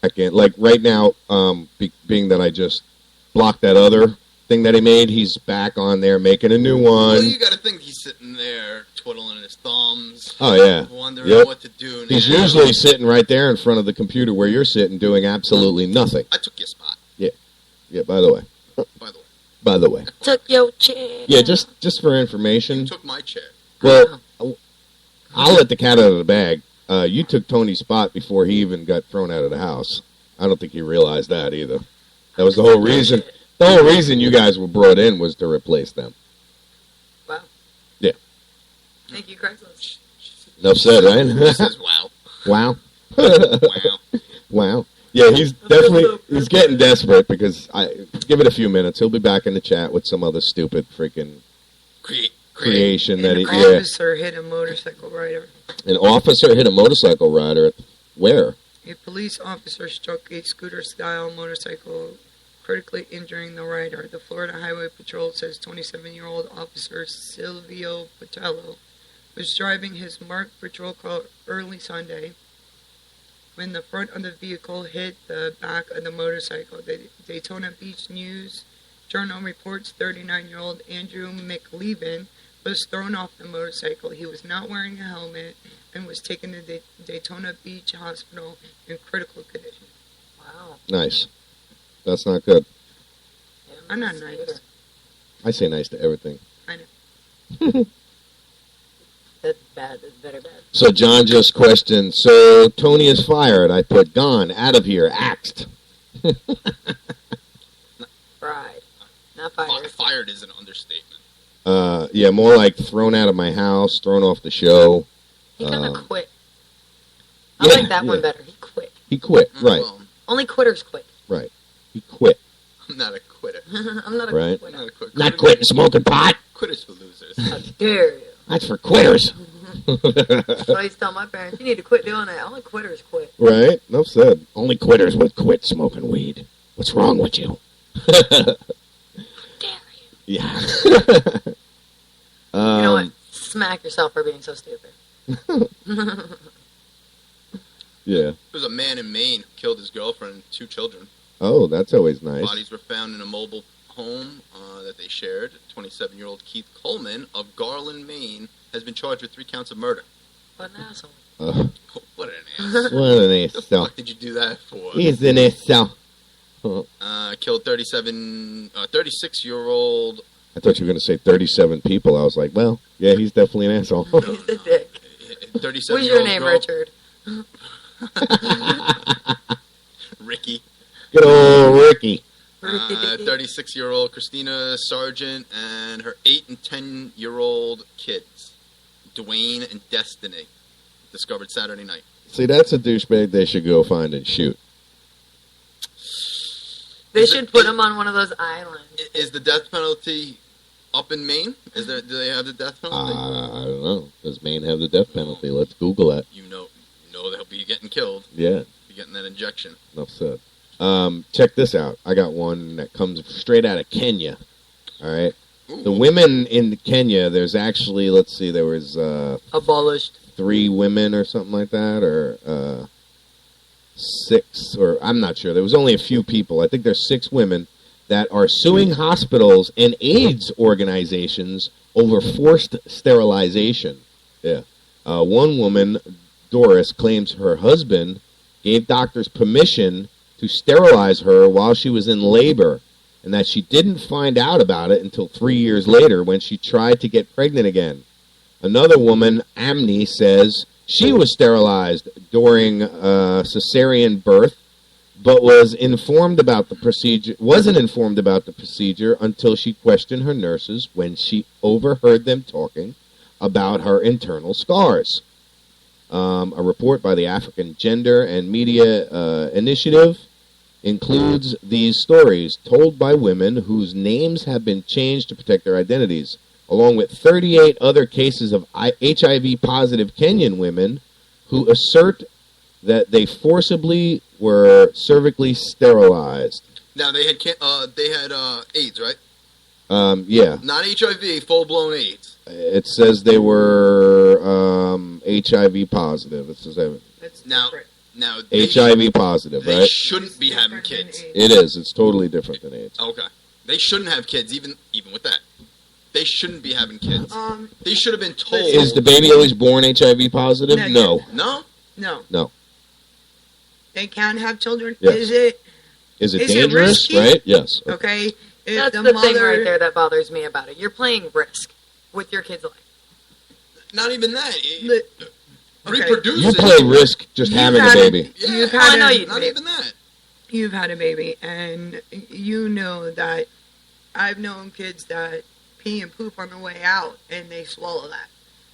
Second, like right now, being that I just blocked that other thing that he made, he's back on there making a new one. Well, you got to think he's sitting there twiddling his thumbs. Oh yeah, wondering what to do now. He's usually sitting right there in front of the computer where you're sitting, doing absolutely nothing. I took your spot. Yeah. By the way. By the way. Took your chair. Yeah, just for information. You took my chair. Well, I'll let the cat out of the bag. You took Tony's spot before he even got thrown out of the house. I don't think he realized that either. That was the whole reason. The whole reason you guys were brought in was to replace them. Wow. Yeah. Thank you, Craigslist. Enough said, right? She says, wow. Wow. Wow. Wow. Yeah, he's getting desperate because give it a few minutes. He'll be back in the chat with some other stupid freaking creation that he. An officer hit a motorcycle rider. An officer hit a motorcycle rider. Where? A police officer struck a scooter-style motorcycle, critically injuring the rider. The Florida Highway Patrol says 27-year-old officer Silvio Patello was driving his marked patrol car early Sunday when the front of the vehicle hit the back of the motorcycle. The Daytona Beach News Journal reports 39-year-old Andrew McLeavin was thrown off the motorcycle. He was not wearing a helmet and was taken to the Daytona Beach Hospital in critical condition. Wow. Nice. That's not good. Yeah, I'm not nice. I say nice to everything. I know. That's bad. That's very bad. So John just questioned, so Tony is fired. I put gone, out of here, axed. Fried. Not fired. Fired is an understatement. Yeah, more like thrown out of my house, thrown off the show. He kind of quit. I like that one better. He quit. He quit, right. Well, only quitters quit. Right. He quit. I'm not a quitter. I'm not a right. quitter. Not a quitter. Not quitting smoking pot. Quitters for losers. How dare you? That's for quitters. I used to tell my parents, you need to quit doing that. Only quitters quit. Right? Enough said. Only quitters would quit smoking weed. What's wrong with you? Dare you? Yeah. You know what? Smack yourself for being so stupid. Yeah. There was a man in Maine who killed his girlfriend and 2 children. Oh, that's always nice. Bodies were found in a mobile home that they shared. 27-year-old Keith Coleman of Garland, Maine, has been charged with 3 counts of murder. What an asshole. What an ass. What an What the asshole. fuck did you do that for? He's an asshole. Killed 36-year-old. I thought you were going to say 37 people. I was like, well, yeah, he's definitely an asshole. He's the dick. 37-year-old What's your name, girl. Richard? Ricky. Good old Ricky. 36-year-old Christina Sargent and her 8 and 10-year-old kids, Dwayne and Destiny, discovered Saturday night. See, that's a douchebag they should go find and shoot. They should put him on one of those islands. Is the death penalty up in Maine? Do they have the death penalty? I don't know. Does Maine have the death penalty? Let's Google that. You know they'll be getting killed. Yeah. Be getting that injection. Enough said. Check this out. I got one that comes straight out of Kenya. All right. Ooh. The women in Kenya, there's actually, let's see, there was Abolished. 3 women or something like that, or 6, or I'm not sure. There was only a few people. I think there's 6 women that are suing hospitals and AIDS organizations over forced sterilization. Yeah. One woman, Doris, claims her husband gave doctors permission to sterilize her while she was in labor, and that she didn't find out about it until 3 years later when she tried to get pregnant again. Another woman, Amni, says she was sterilized during cesarean birth, but wasn't informed about the procedure until she questioned her nurses when she overheard them talking about her internal scars. A report by the African Gender and Media Initiative includes these stories told by women whose names have been changed to protect their identities, along with 38 other cases of HIV-positive Kenyan women who assert that they forcibly were cervically sterilized. Now they had AIDS, right? Yeah. Not HIV, full-blown AIDS. It says they were HIV positive. It says now, Now, HIV positive, they right? shouldn't be having kids. It is. It's totally different than AIDS. Okay. They shouldn't have kids, even with that. They shouldn't be having kids. They should have been told. Is the baby always born HIV positive? No. No? No. They can have children. Yes. Is it dangerous? Risky? Right? Yes. Okay. If That's the the mother, thing right there that bothers me about it. You're playing risk with your kid's life. Not even that. Okay. Reproducing. You play risk just having a baby. Yeah, You've had I know a- you not do. even that. You've had a baby, and you know that I've known kids that pee and poop on the way out, and they swallow that.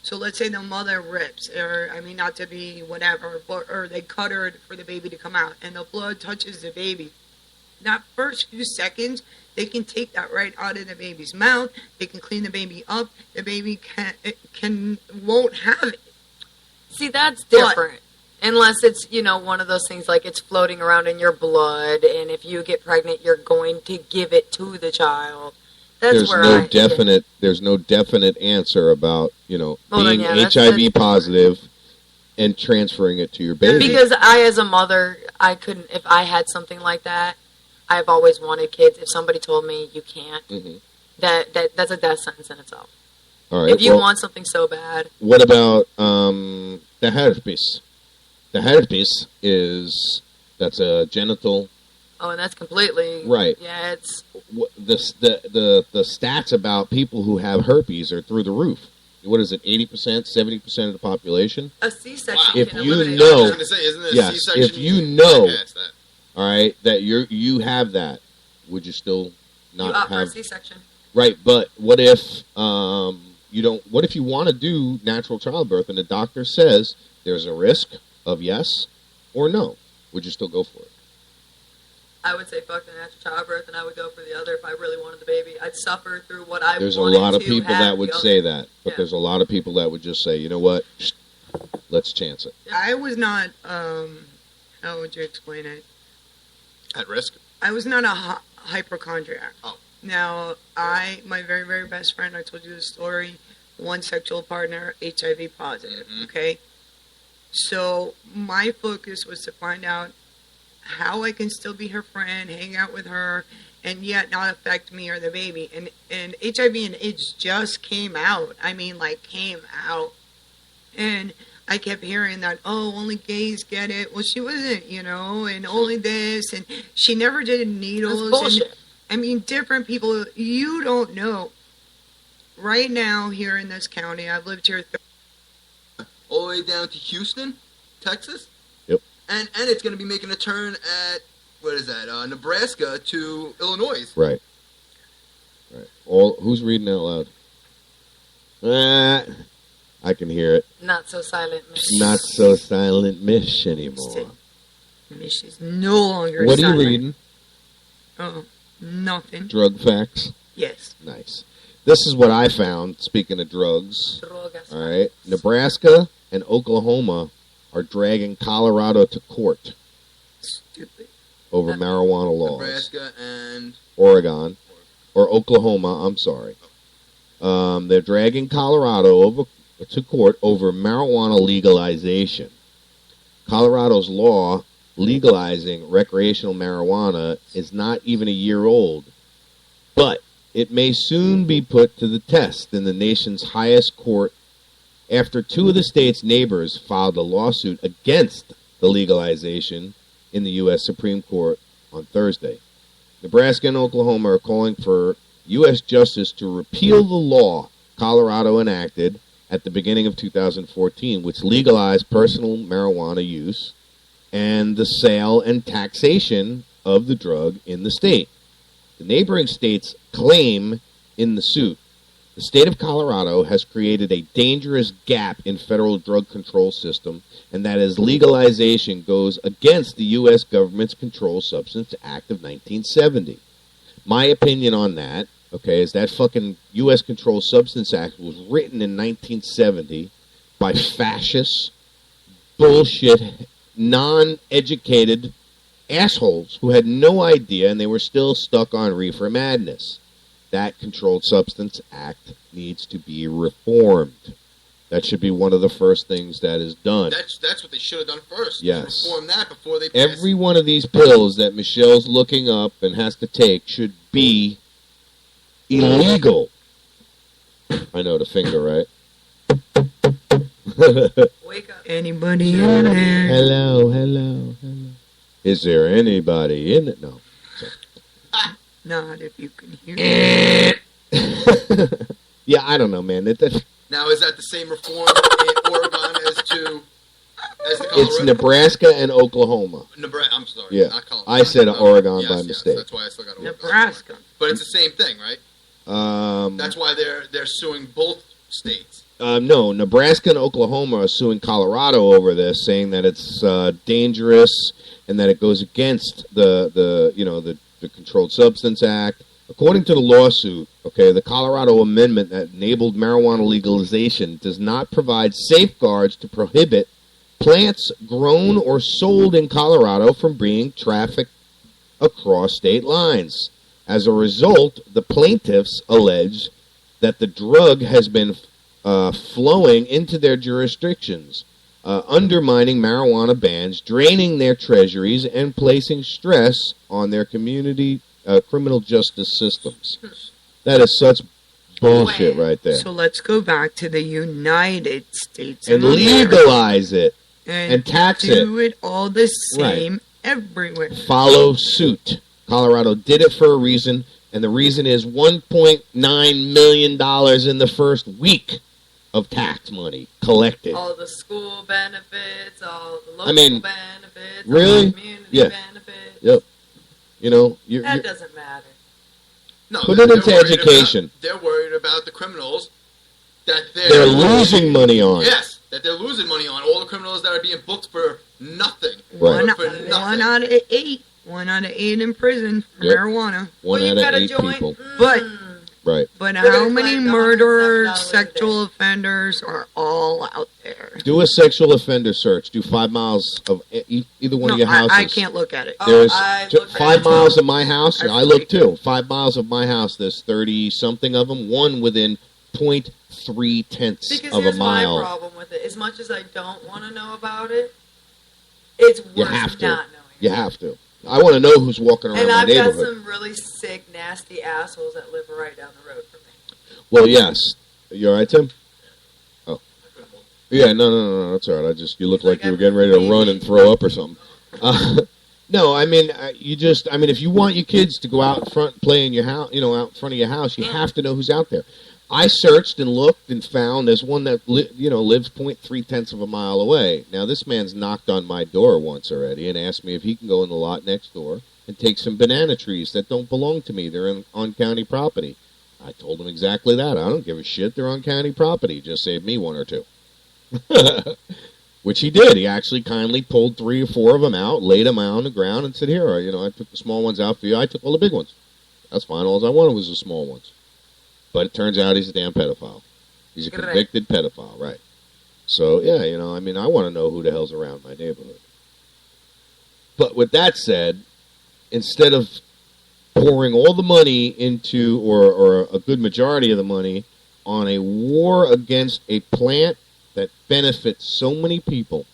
So let's say the mother rips, or I mean, not to be whatever, or they cut her for the baby to come out, and the blood touches the baby. That first few seconds, they can take that right out of the baby's mouth. They can clean the baby up. The baby won't have it. See, that's different. Unless it's, one of those things like it's floating around in your blood, and if you get pregnant, you're going to give it to the child. That's There's no definite answer about, then, being yeah, HIV positive and transferring it to your baby. Because I, as a mother, I couldn't, if I had something like that, I've always wanted kids. If somebody told me you can't, that's a death sentence in itself. All right. If you want something so bad. What about the herpes? The herpes that's a genital. Oh, and that's completely right. Yeah, it's the stats about people who have herpes are through the roof. What is it? 80%, 70% of the population. A C-section. If can you eliminate know, I was gonna say, isn't it a yes, C-section? if you know, That. all right, that you have that, would you still not you opt for a have C-section? Right, but what if you don't? What if you want to do natural childbirth and the doctor says there's a risk of yes or no? Would you still go for it? I would say fuck the natural childbirth, and I would go for the other if I really wanted the baby. I'd suffer through what I There's a wanted lot of to people have that would say that, but Yeah. there's a lot of people that would just say, you know what, let's chance it. I was not, how would you explain it? At risk? I was not a hypochondriac. Oh. Now, my very, very best friend, I told you the story, one sexual partner, HIV positive, okay? So my focus was to find out how I can still be her friend, hang out with her, and yet not affect me or the baby. And HIV and AIDS just came out. I mean, came out. And I kept hearing that, oh, only gays get it. Well, she wasn't, and only this. And she never did needles. That's bullshit. And, I mean, different people, you don't know. Right now, here in this county, I've lived here All the way down to Houston, Texas? Yep. And it's going to be making a turn at, what is that, Nebraska to Illinois. Right. Who's reading out loud? I can hear it. Not so silent, miss. Not so silent, Mish anymore. Mish is no longer What are you silent. reading? Oh, nothing. Drug facts. Yes. Nice. This is what I found. Speaking of drugs, Drogas. all right. Nebraska and Oklahoma are dragging Colorado to court Stupid. over marijuana laws. Nebraska and Oregon, or Oklahoma, I'm sorry. They're dragging Colorado to court over marijuana legalization. Colorado's law legalizing recreational marijuana is not even a year old, but it may soon be put to the test in the nation's highest court after two of the state's neighbors filed a lawsuit against the legalization in the U.S. Supreme Court on Thursday. Nebraska and Oklahoma are calling for U.S. justice to repeal the law Colorado enacted at the beginning of 2014, which legalized personal marijuana use and the sale and taxation of the drug in the state. The neighboring states claim in the suit the state of Colorado has created a dangerous gap in federal drug control system, and that as legalization goes against the U.S. government's Controlled Substance Act of 1970. My opinion on that, okay, is that fucking U.S. Controlled Substance Act was written in 1970 by fascist, bullshit, non-educated assholes who had no idea, and they were still stuck on reefer madness. That Controlled Substance Act needs to be reformed. That should be one of the first things that is done. That's what they should have done first. Yes. Reform that before they pass. Every one of these pills that Michelle's looking up and has to take should be illegal. I know the finger, right? Wake up. Anybody in there? Hello, hello, hello. Is there anybody in it? No. Not if you can hear me. Yeah, I don't know, man. Now, is that the same reform in Oregon as the Colorado? It's Nebraska and Oklahoma. Nebraska. I'm sorry. Yeah. Not Colorado. I said Oregon by yes, mistake. That's why I still got Oregon. Nebraska. But it's the same thing, right? That's why they're suing both states. No, Nebraska and Oklahoma are suing Colorado over this, saying that it's dangerous and that it goes against the Controlled Substance Act. According to the lawsuit, the Colorado amendment that enabled marijuana legalization does not provide safeguards to prohibit plants grown or sold in Colorado from being trafficked across state lines. As a result, the plaintiffs allege that the drug has been flowing into their jurisdictions, undermining marijuana bans, draining their treasuries, and placing stress on their community criminal justice systems. That is such bullshit right there. So let's go back to the United States And legalize it and tax it. Do it all the same everywhere. Follow suit. Colorado did it for a reason, and the reason is $1.9 million in the first week of tax money collected. All the school benefits, all the local benefits, really? all the community benefits. Yep. That doesn't matter. No, put it into education. They're worried about the criminals that they're losing money on. Yes, that they're losing money on. All the criminals that are being booked for nothing. Right. One out of eight. 1 out of 8 in prison for marijuana. One out of 8 people. But how many murderers, sexual offenders are all out there? Do a sexual offender search. Do 5 miles of either one of your houses. I can't look at it. There's 5 miles of my house. I look too. 5 miles of my house. There's 30-something of them. One within 0.3 tenths of a mile. Because here's my problem with it. As much as I don't want to know about it, it's worth not knowing. You have to. I want to know who's walking around my neighborhood. And I've got some really sick, nasty assholes that live right down the road from me. Well, yes. You all right, Tim? Oh. Yeah, no, that's all right. You look like you were getting ready to run and throw up or something. No, I mean, if you want your kids to go out in front and play in your house, out in front of your house, you have to know who's out there. I searched and looked and found there's one that lives 0.3 tenths of a mile away. Now, this man's knocked on my door once already and asked me if he can go in the lot next door and take some banana trees that don't belong to me. They're on county property. I told him exactly that. I don't give a shit. They're on county property. Just save me 1 or 2. Which he did. He actually kindly pulled 3 or 4 of them out, laid them out on the ground, and said, here, I took the small ones out for you. I took all the big ones. That's fine. All I wanted was the small ones. But it turns out he's a damn pedophile. He's a convicted pedophile, right? So, yeah, I want to know who the hell's around my neighborhood. But with that said, instead of pouring all the money into, or a good majority of the money, on a war against a plant that benefits so many people,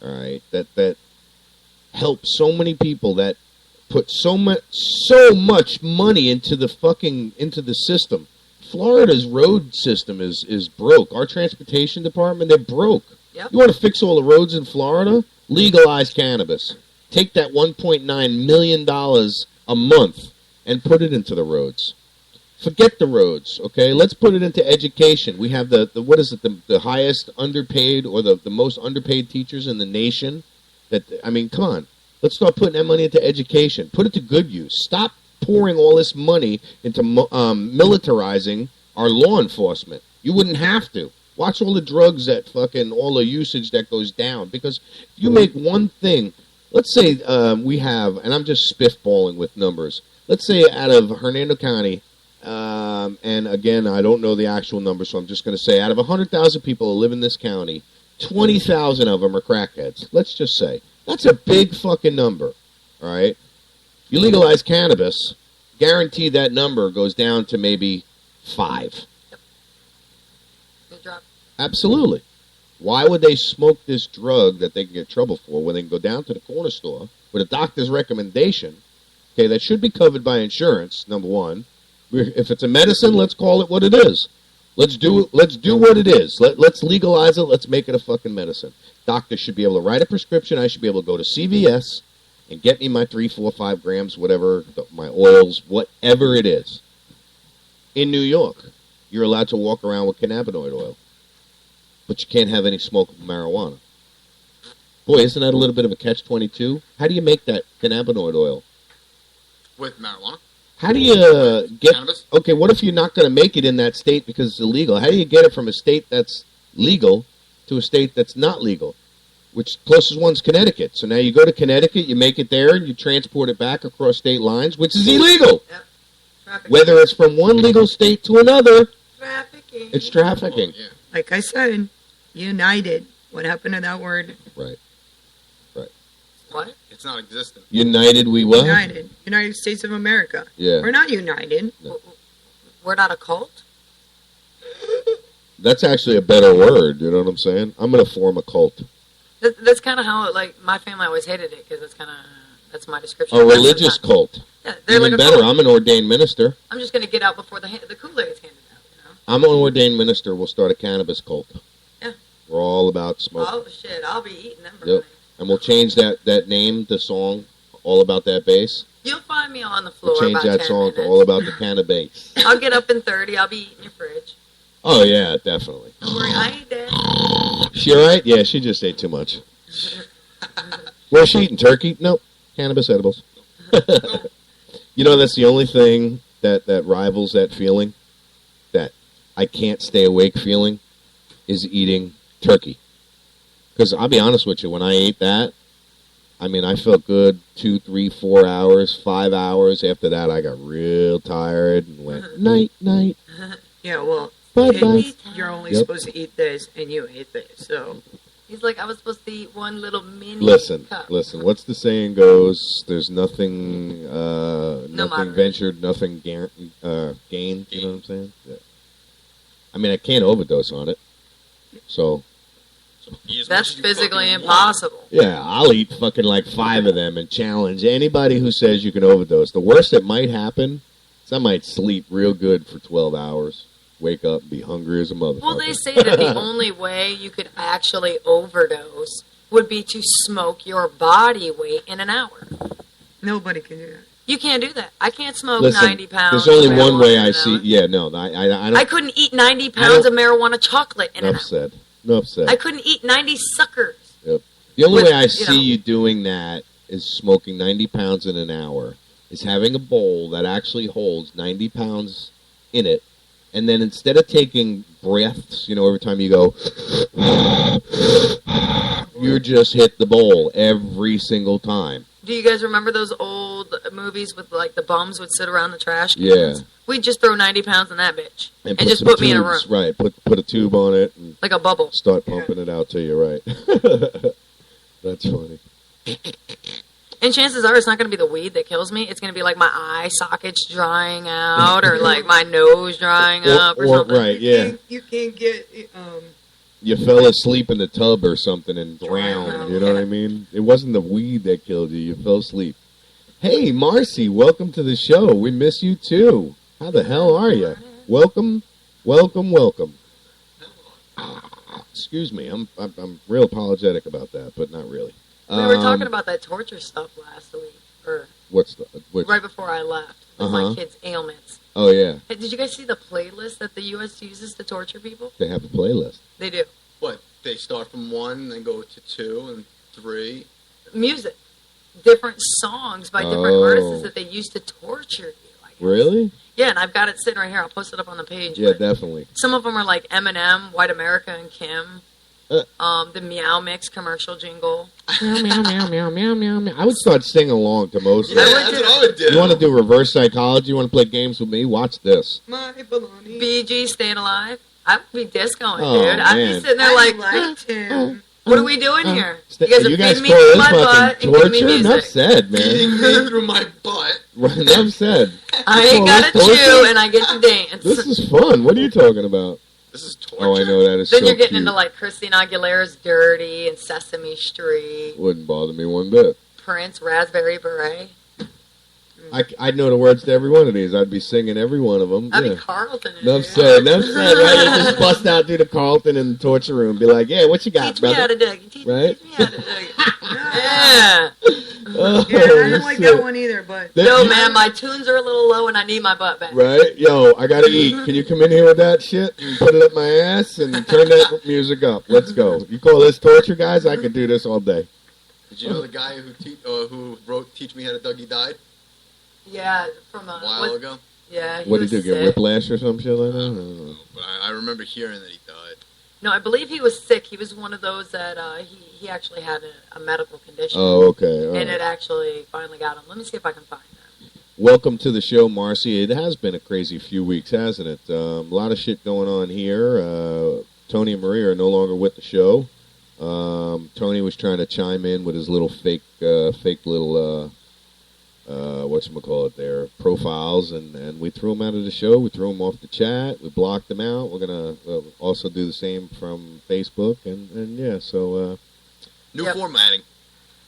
all right, that helps so many people, that put so much money into the system. Florida's road system is broke. Our transportation department, they're broke. Yep. You want to fix all the roads in Florida? Legalize cannabis. Take that $1.9 million a month and put it into the roads. Forget the roads, okay? Let's put it into education. We have the highest underpaid, or the most underpaid teachers in the nation. Come on. Let's start putting that money into education. Put it to good use. Stop pouring all this money into militarizing our law enforcement. You wouldn't have to. Watch all the drugs all the usage that goes down. Because if you make one thing, let's say we have, and I'm just spitballing with numbers, let's say out of Hernando County, and again, I don't know the actual number, so I'm just going to say out of 100,000 people who live in this county, 20,000 of them are crackheads. Let's just say. That's a big fucking number, all right? You legalize cannabis, guarantee that number goes down to maybe 5. Good job. Absolutely. Why would they smoke this drug that they can get in trouble for when they can go down to the corner store with a doctor's recommendation? Okay, that should be covered by insurance, number one. If it's a medicine, let's call it what it is. Let's do what it is. Let's legalize it. Let's make it a fucking medicine. Doctor should be able to write a prescription. I should be able to go to CVS and get me my 3, 4, 5 grams, whatever, my oils, whatever it is. In New York, you're allowed to walk around with cannabinoid oil, but you can't have any smokable marijuana. Boy, isn't that a little bit of a catch-22? How do you make that cannabinoid oil? With marijuana? How do you get... Cannabis? Okay, what if you're not going to make it in that state because it's illegal? How do you get it from a state that's legal to a state that's not legal? Which closest one's Connecticut. So now you go to Connecticut, you make it there, and you transport it back across state lines, which is illegal. Yep. Trafficking. Whether it's from one legal state to another, Trafficking. it's trafficking. Oh, yeah. Like I said, united. What happened to that word? Right. What? It's not existent. United we what? United. United States of America. Yeah. We're not united. We're not a cult? That's actually a better word, you know what I'm saying? I'm going to form a cult. That's kind of how, like, my family always hated it, because that's my description. A That's religious sometimes- cult. Yeah, they're Even like a better, cult. I'm an ordained minister. I'm just going to get out before the Kool-Aid's handed out, you know? I'm an ordained minister. We'll start a cannabis cult. Yeah. We're all about smoking. Oh, shit, I'll be eating them. Yep. And we'll change that name, the song, All About That Bass. You'll find me on the floor We'll change about that 10 song to minutes. All About the Cannabis. I'll get up in 30. I'll be eating your fridge. Oh, yeah, definitely. Don't worry, I ain't dead. She all right? Yeah, she just ate too much. Was she eating turkey? Nope. Cannabis edibles. You know, that's the only thing that rivals that feeling, that I can't stay awake feeling, is eating turkey. Because I'll be honest with you, when I ate that, I mean, I felt good 2, 3, 4 hours, 5 hours. After that, I got real tired and went, night, night. Yeah, well, Bye-bye. you're only Yep. supposed to eat this, and you ate this, so... He's like, I was supposed to eat one little mini Listen, cup. what's the saying goes? There's nothing nothing moderation. ventured, nothing gained. You know what I'm saying? Yeah. I mean, I can't overdose on it. So, Eat as much That's as you physically fucking want. impossible. yeah, I'll eat fucking like 5 of them and challenge anybody who says you can overdose. The worst that might happen is I might sleep real good for 12 hours, wake up, and be hungry as a motherfucker. Well, they say that the only way you could actually overdose would be to smoke your body weight in an hour. Nobody can do that. You can't do that. I can't smoke Listen, 90 pounds. there's only of one marijuana way in I an see. hour. Yeah, no, I don't. I couldn't eat 90 pounds of marijuana chocolate in an Enough hour. said. Enough said. I couldn't eat 90 suckers. Yep. The only With, way I you see know. you doing that is smoking 90 pounds in an hour, is having a bowl that actually holds 90 pounds in it, and then instead of taking breaths, you know, every time you go, you just hit the bowl every single time. Do you guys remember those old movies with, like, the bums would sit around the trash cans? Yeah. We'd just throw 90 pounds in that bitch. And just some put me in a room. tubes, right, put a tube on it and Like a bubble. start pumping it out to you, right. That's funny. And chances are it's not going to be the weed that kills me. It's going to be like my eye sockets drying out or like my nose drying up or something. Right, yeah. You can't get... You fell asleep in the tub or something and drowned, you know what I mean? It wasn't the weed that killed you, you fell asleep. Hey, Marcy, welcome to the show. We miss you too. How the hell are you? Welcome, welcome, welcome. Excuse me, I'm real apologetic about that, but not really. We were talking about that torture stuff last week, or Which? right before I left, with my kids' ailments. Oh, yeah, Hey, did you guys see the playlist that the U.S. uses to torture people? they have a playlist. They do. What? They start from 1, then go to 2 and 3. Music. Different songs by different Oh. artists that they use to torture you. I guess. Really? Yeah, and I've got it sitting right here. I'll post it up on the page. Yeah, but definitely. some of them are like Eminem, White America, and Kim. Uh. The Meow Mix commercial jingle. Meow, meow, meow, meow, meow, meow, meow. I would start singing along to most of Yeah, it. that's what I would do. You want to do reverse psychology? You want to play games with me? Watch this. My baloney. BG Staying Alive. I would be discoing, Oh, dude. I'd be man. sitting there I like, liked him. what are we doing here? St- You guys are you guys feeding me call through this my butt fucking and giving me torture? Enough music. said, man. Feeding me through my butt. Enough said. I ain't Oh, got to that's torture? chew and I get to dance. This is fun. What are you talking about? This is torture. Oh, I know that is Then so you're getting cute. into like Christina Aguilera's "Dirty" and Sesame Street, Wouldn't bother me one bit. Prince, "Raspberry Beret." I'd know the words to every one of these. I'd be singing every one of them. I Yeah. mean, Carlton. Enough said, right? You just bust out through the Carlton in the torture room. Be like, yeah, what you got, Teach me how brother? to dig. Teach Right? me how to dig. Yeah. Oh, Yeah, I don't like shit. that one either, but... No, man, my tunes are a little low and I need my butt back. Right? Yo, I gotta eat. Can you come in here with that shit and put it up my ass and turn that music up? Let's go. You call this torture, guys? I could do this all day. Did you know the guy who wrote "Teach Me How to Dougie" died Yeah, from a while ago? Yeah. What did he was do? Get sick. whiplash or some shit like that? I I don't don't know. know, but I remember hearing that he died. No, I believe he was sick. He was one of those that he actually had a medical condition. Oh, okay. All and right. it actually finally got him. Let me see if I can find that. Welcome to the show, Marcy. It has been a crazy few weeks, hasn't it? A lot of shit going on here. Tony and Maria are no longer with the show. Tony was trying to chime in with his little fake little, whatchamacallit there, profiles, and we threw him out of the show. We threw him off the chat. We blocked him out. We're going to also do the same from Facebook, and yeah, so... New Yep. formatting.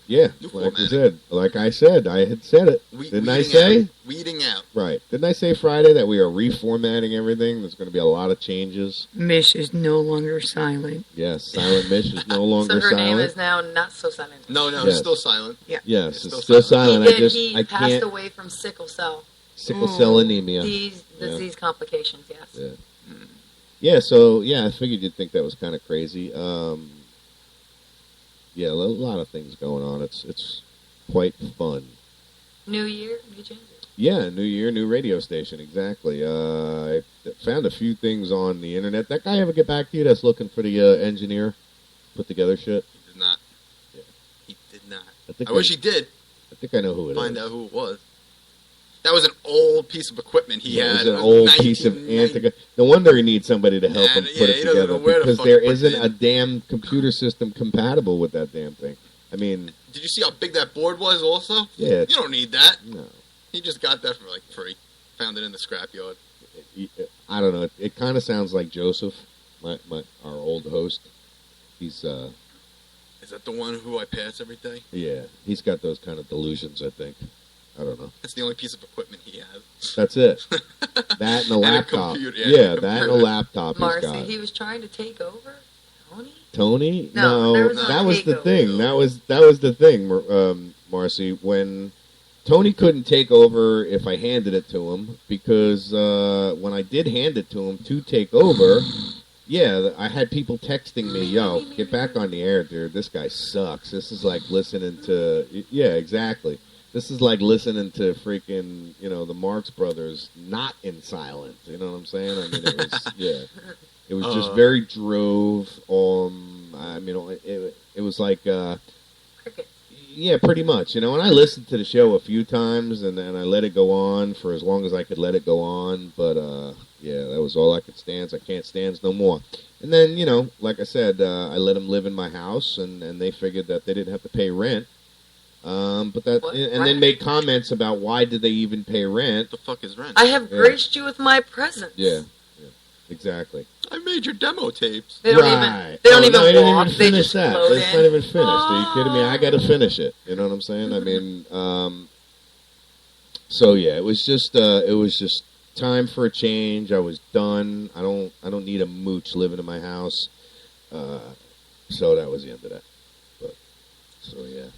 Yeah, New like I formatting. said, I had said it. Didn't I say? Weeding out. Right. Didn't I say Friday that we are reformatting everything? There's going to be a lot of changes. Mish is no longer silent. Yes, Silent Mish is no longer So her silent. name is now not so silent. No, Yes. it's still silent. Yes, it's still silent. He I passed can't. away from sickle cell Sickle cell anemia. disease complications, yes. Yeah. Yeah, so, yeah, I figured you'd think that was kind of crazy. Yeah, a lot of things going on. It's quite fun. New year, new changes. Yeah, new year, new radio station, exactly. I found a few things on the internet. That guy ever get back to you that's looking for the engineer? Put together shit? He did not. Yeah. He did not. I wish he did. I think I know who it is. Find out who it was. That was an old piece of equipment he It had. was an old piece of 1990. antique. No wonder he needs somebody to help him Yeah, put he it doesn't together know where the because fuck there to put it isn't in. a damn computer system compatible with that damn thing. I mean, Did you see how big that board was also? yeah, You don't need that. no. He just got that for like free. Found it in the scrapyard. I don't know. It kind of sounds like Joseph, our old host. He's Is that the one who I pass every day? yeah, he's got those kind of delusions. I think. I don't know. That's the only piece of equipment he has. That's it. That and a And a laptop. computer, Yeah, yeah, that and a computer. laptop he's Marcy, got. he was trying to take over? Tony? Tony? No, there was that no was the takeover. thing. That was the thing, Marcy. When Tony couldn't take over if I handed it to him, because when I did hand it to him to take over, yeah, I had people texting me, "Yo, get back on the air, dude. This guy sucks. This is like listening to yeah, exactly. This is like listening to freaking the Marx Brothers not in silent. You know what I'm saying? I mean, it was yeah." It was just very drove. I mean, it was like, Cricket. yeah, pretty much. And I listened to the show a few times, and then I let it go on for as long as I could let it go on. But yeah, that was all I could stand. I can't stand no more. And then, like I said, I let them live in my house, and they figured that they didn't have to pay rent. But that, What? and then make comments about why did they even pay rent? What the fuck is rent? I have graced you with my presence. Yeah, exactly. I made your demo tapes. They don't Right. even. They don't Oh, even no, I didn't walk. even They finish just that. float It's in. not even finished. Are you kidding me? I got to finish it. You know what I'm saying? I mean, so yeah, it was just time for a change. I was done. I don't need a mooch living in my house. So that was the end of that. But so yeah.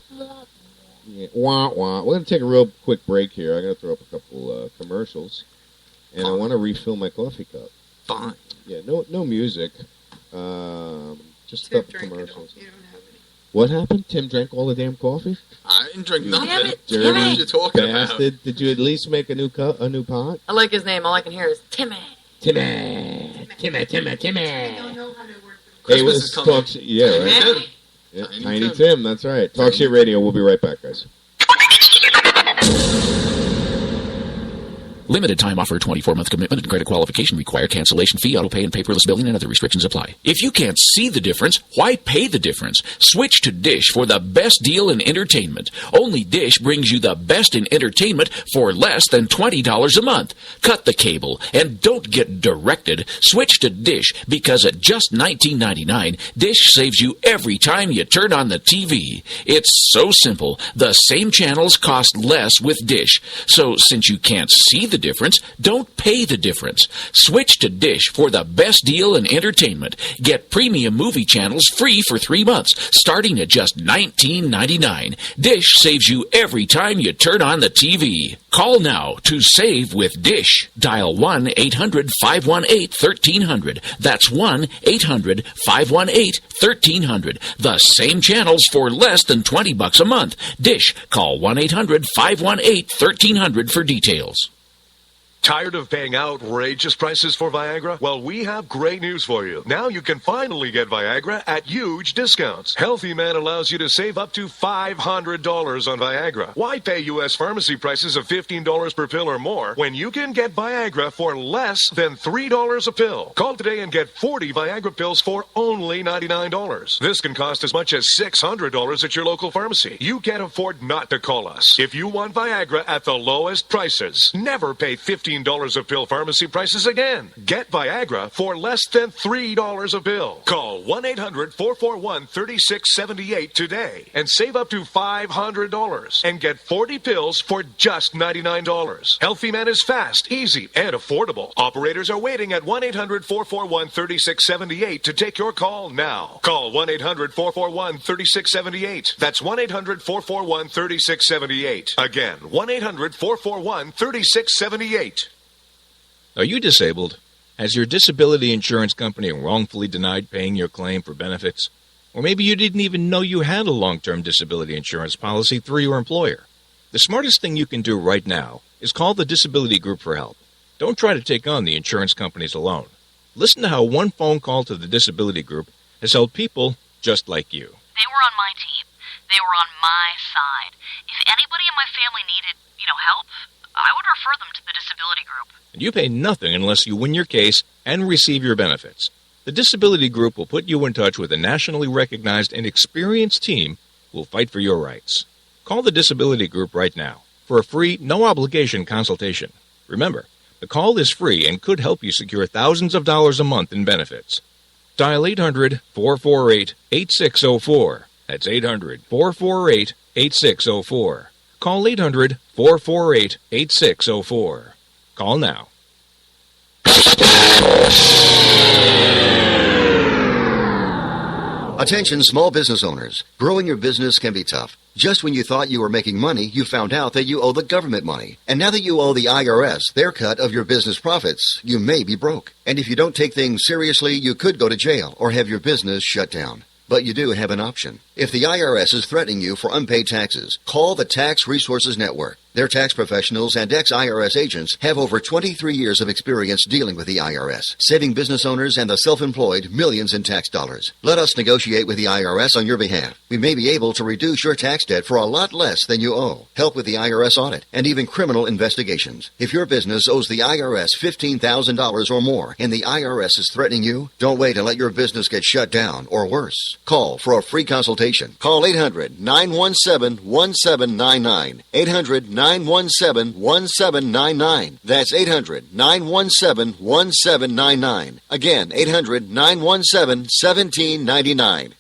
Wah, wah. We're gonna take a real quick break here. I'm gonna throw up a couple commercials, and I want to refill my coffee cup. Fine. Yeah, no music. Just Tim stuff drank it all. commercials. You don't have any. What happened? Tim drank all the damn coffee? I didn't drink nothing. Damn it, Dirty Timmy. What are you talking about? bastard. Did you at least make a new pot? I like his name. All I can hear is Timmy. Timmy. I don't know how to work with Hey, Christmas let's is coming. talk shit. Yeah, right. Tim. Yeah, Tiny Tiny Tim. Tim, that's right. Talk Shit Radio. We'll be right back, guys. Limited time offer, 24-month commitment and credit qualification required. Cancellation fee, auto pay, and paperless billing and other restrictions apply. If you can't see the difference, why pay the difference? Switch to Dish for the best deal in entertainment. Only Dish brings you the best in entertainment for less than $20 a month. Cut the cable and don't get directed. Switch to Dish because at just $19.99, Dish saves you every time you turn on the TV. It's so simple. The same channels cost less with Dish. So since you can't see the difference, don't pay the difference. Switch to Dish for the best deal in entertainment. Get premium movie channels free for 3 months, starting at just $19.99. Dish saves you every time you turn on the TV. Call now to save with Dish. Dial 1-800-518-1300. That's 1-800-518-1300. The same channels for less than $20 a month. Dish. Call 1-800-518-1300 for details. Tired of paying outrageous prices for Viagra? Well, we have great news for you. Now you can finally get Viagra at huge discounts. Healthy Man allows you to save up to $500 on Viagra. Why pay U.S. pharmacy prices of $15 per pill or more when you can get Viagra for less than $3 a pill? Call today and get 40 Viagra pills for only $99. This can cost as much as $600 at your local pharmacy. You can't afford not to call us. If you want Viagra at the lowest prices, never pay $15 a pill pharmacy prices again. Get Viagra for less than $3 a pill. Call 1-800-441-3678 today and save up to $500 and get 40 pills for just $99. Healthy Man is fast, easy, and affordable. Operators are waiting at 1-800-441-3678 to take your call now. Call 1-800-441-3678. That's 1-800-441-3678. Again, 1-800-441-3678. Are you disabled? Has your disability insurance company wrongfully denied paying your claim for benefits? Or maybe you didn't even know you had a long-term disability insurance policy through your employer. The smartest thing you can do right now is call the Disability Group for help. Don't try to take on the insurance companies alone. Listen to how one phone call to the Disability Group has helped people just like you. They were on my team. They were on my side. If anybody in my family needed, help, I would refer them to the Disability Group. And you pay nothing unless you win your case and receive your benefits. The Disability Group will put you in touch with a nationally recognized and experienced team who will fight for your rights. Call the Disability Group right now for a free, no-obligation consultation. Remember, the call is free and could help you secure thousands of dollars a month in benefits. Dial 800-448-8604. That's 800-448-8604. Call 800-448-8604. Call now. Attention small business owners. Growing your business can be tough. Just when you thought you were making money, you found out that you owe the government money. And now that you owe the IRS their cut of your business profits, you may be broke. And if you don't take things seriously, you could go to jail or have your business shut down. But you do have an option. If the IRS is threatening you for unpaid taxes, call the Tax Resources Network. Their tax professionals and ex-IRS agents have over 23 years of experience dealing with the IRS, saving business owners and the self-employed millions in tax dollars. Let us negotiate with the IRS on your behalf. We may be able to reduce your tax debt for a lot less than you owe, help with the IRS audit, and even criminal investigations. If your business owes the IRS $15,000 or more and the IRS is threatening you, don't wait and let your business get shut down or worse. Call for a free consultation. Call 800-917-1799. 800-917-1799. That's 800-917-1799. Again, 800-917-1799.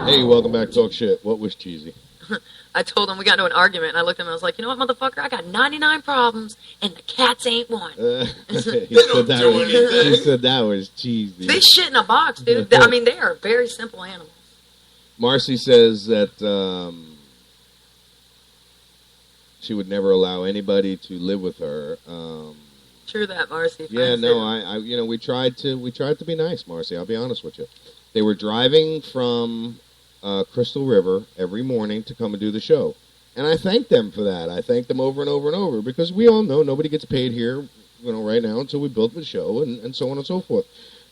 Hey, welcome back to Talk Shit. What was cheesy? I told him we got into an argument, and I looked at him and I was like, you know what, motherfucker? I got 99 problems, and the cats ain't one. He said that was cheesy. They shit in a box, dude. I mean, they are very simple animals. Marcy says that she would never allow anybody to live with her. True that, Marcy. Yeah, no, I we tried to be nice, Marcy. I'll be honest with you. They were driving from Crystal River every morning to come and do the show, and I thanked them for that. I thanked them over and over and over because we all know nobody gets paid here, right now until we build the show and so on and so forth.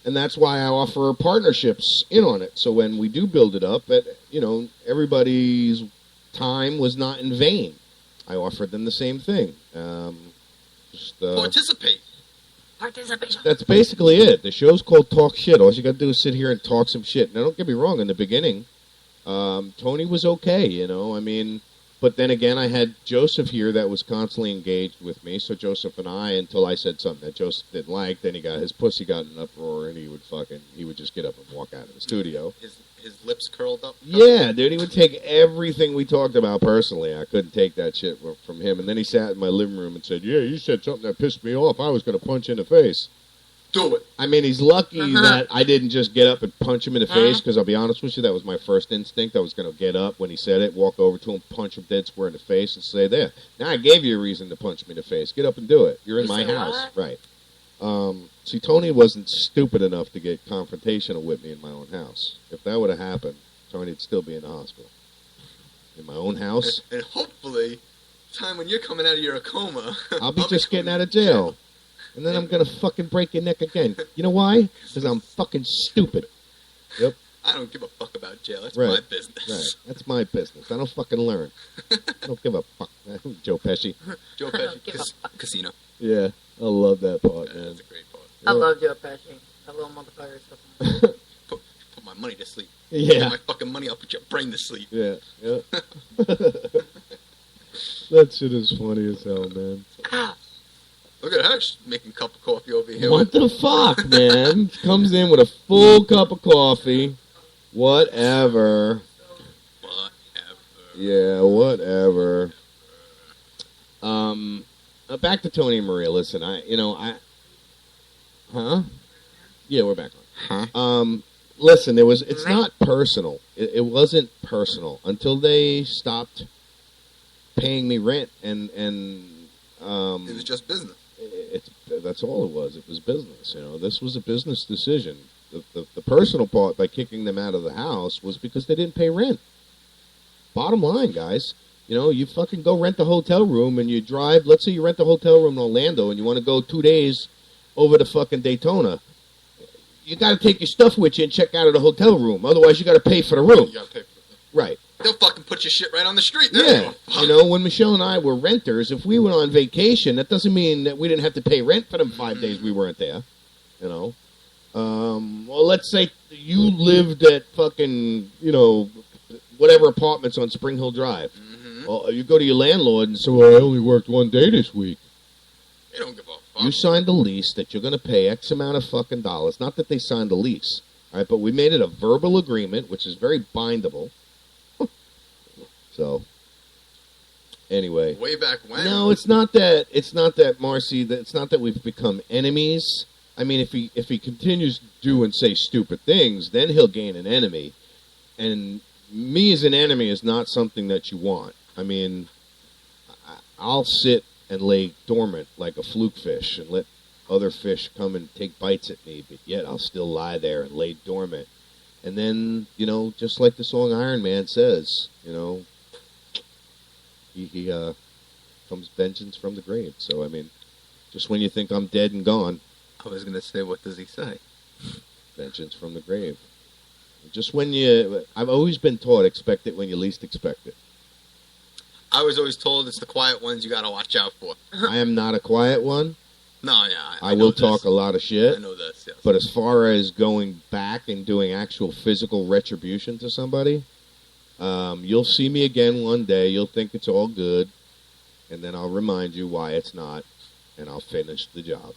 And that's why I offer partnerships in on it. So when we do build it up, everybody's time was not in vain. I offered them the same thing. Participate. Participation. That's basically it. The show's called Talk Shit. All you got to do is sit here and talk some shit. Now, don't get me wrong. In the beginning, Tony was okay, but then again, I had Joseph here that was constantly engaged with me. So Joseph and I, until I said something that Joseph didn't like, then his pussy got in an uproar, and he would just get up and walk out of the studio. His lips curled up. Yeah, dude, he would take everything we talked about personally. I couldn't take that shit from him. And then he sat in my living room and said, "Yeah, you said something that pissed me off. I was going to punch you in the face." Do it. I mean, he's lucky that I didn't just get up and punch him in the face, because I'll be honest with you, that was my first instinct. I was going to get up when he said it, walk over to him, punch him dead square in the face, and say, "There, now I gave you a reason to punch me in the face. Get up and do it. You're in my house." Right. See, Tony wasn't stupid enough to get confrontational with me in my own house. If that would have happened, Tony'd still be in the hospital. In my own house. And hopefully, time when you're coming out of your coma, I'll be just getting out of jail. And then I'm going to fucking break your neck again. You know why? Because I'm fucking stupid. Yep. I don't give a fuck about jail. That's my business. Right. That's my business. I don't fucking learn. I don't give a fuck. Joe Pesci. Joe Pesci. Casino. Yeah. I love that part, man. That's a great part. I love Joe Pesci. That little motherfucker. Put my money to sleep. Yeah. Get my fucking money, I'll put your brain to sleep. Yeah. That shit is funny as hell, man. Look at her making a cup of coffee over here. What the fuck, man? Comes in with a full cup of coffee. Whatever. Yeah, whatever. Back to Tony and Maria. Listen, huh? Yeah, we're back on. Huh? Listen, it's not personal. It wasn't personal until they stopped paying me rent, and it was just business. That's all it was. It was business. This was a business decision. The personal part by kicking them out of the house was because they didn't pay rent. Bottom line, guys. You fucking go rent a hotel room and you drive. Let's say you rent a hotel room in Orlando and you want to go 2 days over to fucking Daytona. You got to take your stuff with you and check out of the hotel room. Otherwise, you got to pay for the room. You got to pay for it. Right. They'll fucking put your shit right on the street. Yeah. When Michelle and I were renters, if we went on vacation, that doesn't mean that we didn't have to pay rent for them 5 days we weren't there. Well, let's say you lived at fucking, whatever apartments on Spring Hill Drive. Well, you go to your landlord and say, "Well, I only worked 1 day this week." They don't give a fuck. You signed a lease that you're going to pay X amount of fucking dollars. Not that they signed a lease, all right? But we made it a verbal agreement, which is very bindable. So, anyway. Way back when. No, it's not that, Marcy. It's not that we've become enemies. I mean, if he continues to do and say stupid things, then he'll gain an enemy. And me as an enemy is not something that you want. I mean, I'll sit and lay dormant like a fluke fish and let other fish come and take bites at me, but yet I'll still lie there and lay dormant. And then, just like the song Iron Man says, he comes vengeance from the grave. So, I mean, just when you think I'm dead and gone. I was going to say, what does he say? Vengeance from the grave. Just when I've always been taught, expect it when you least expect it. I was always told it's the quiet ones you got to watch out for. I am not a quiet one. No, yeah. I will talk a lot of shit. I know this, yes. But as far as going back and doing actual physical retribution to somebody, you'll see me again one day. You'll think it's all good. And then I'll remind you why it's not. And I'll finish the job.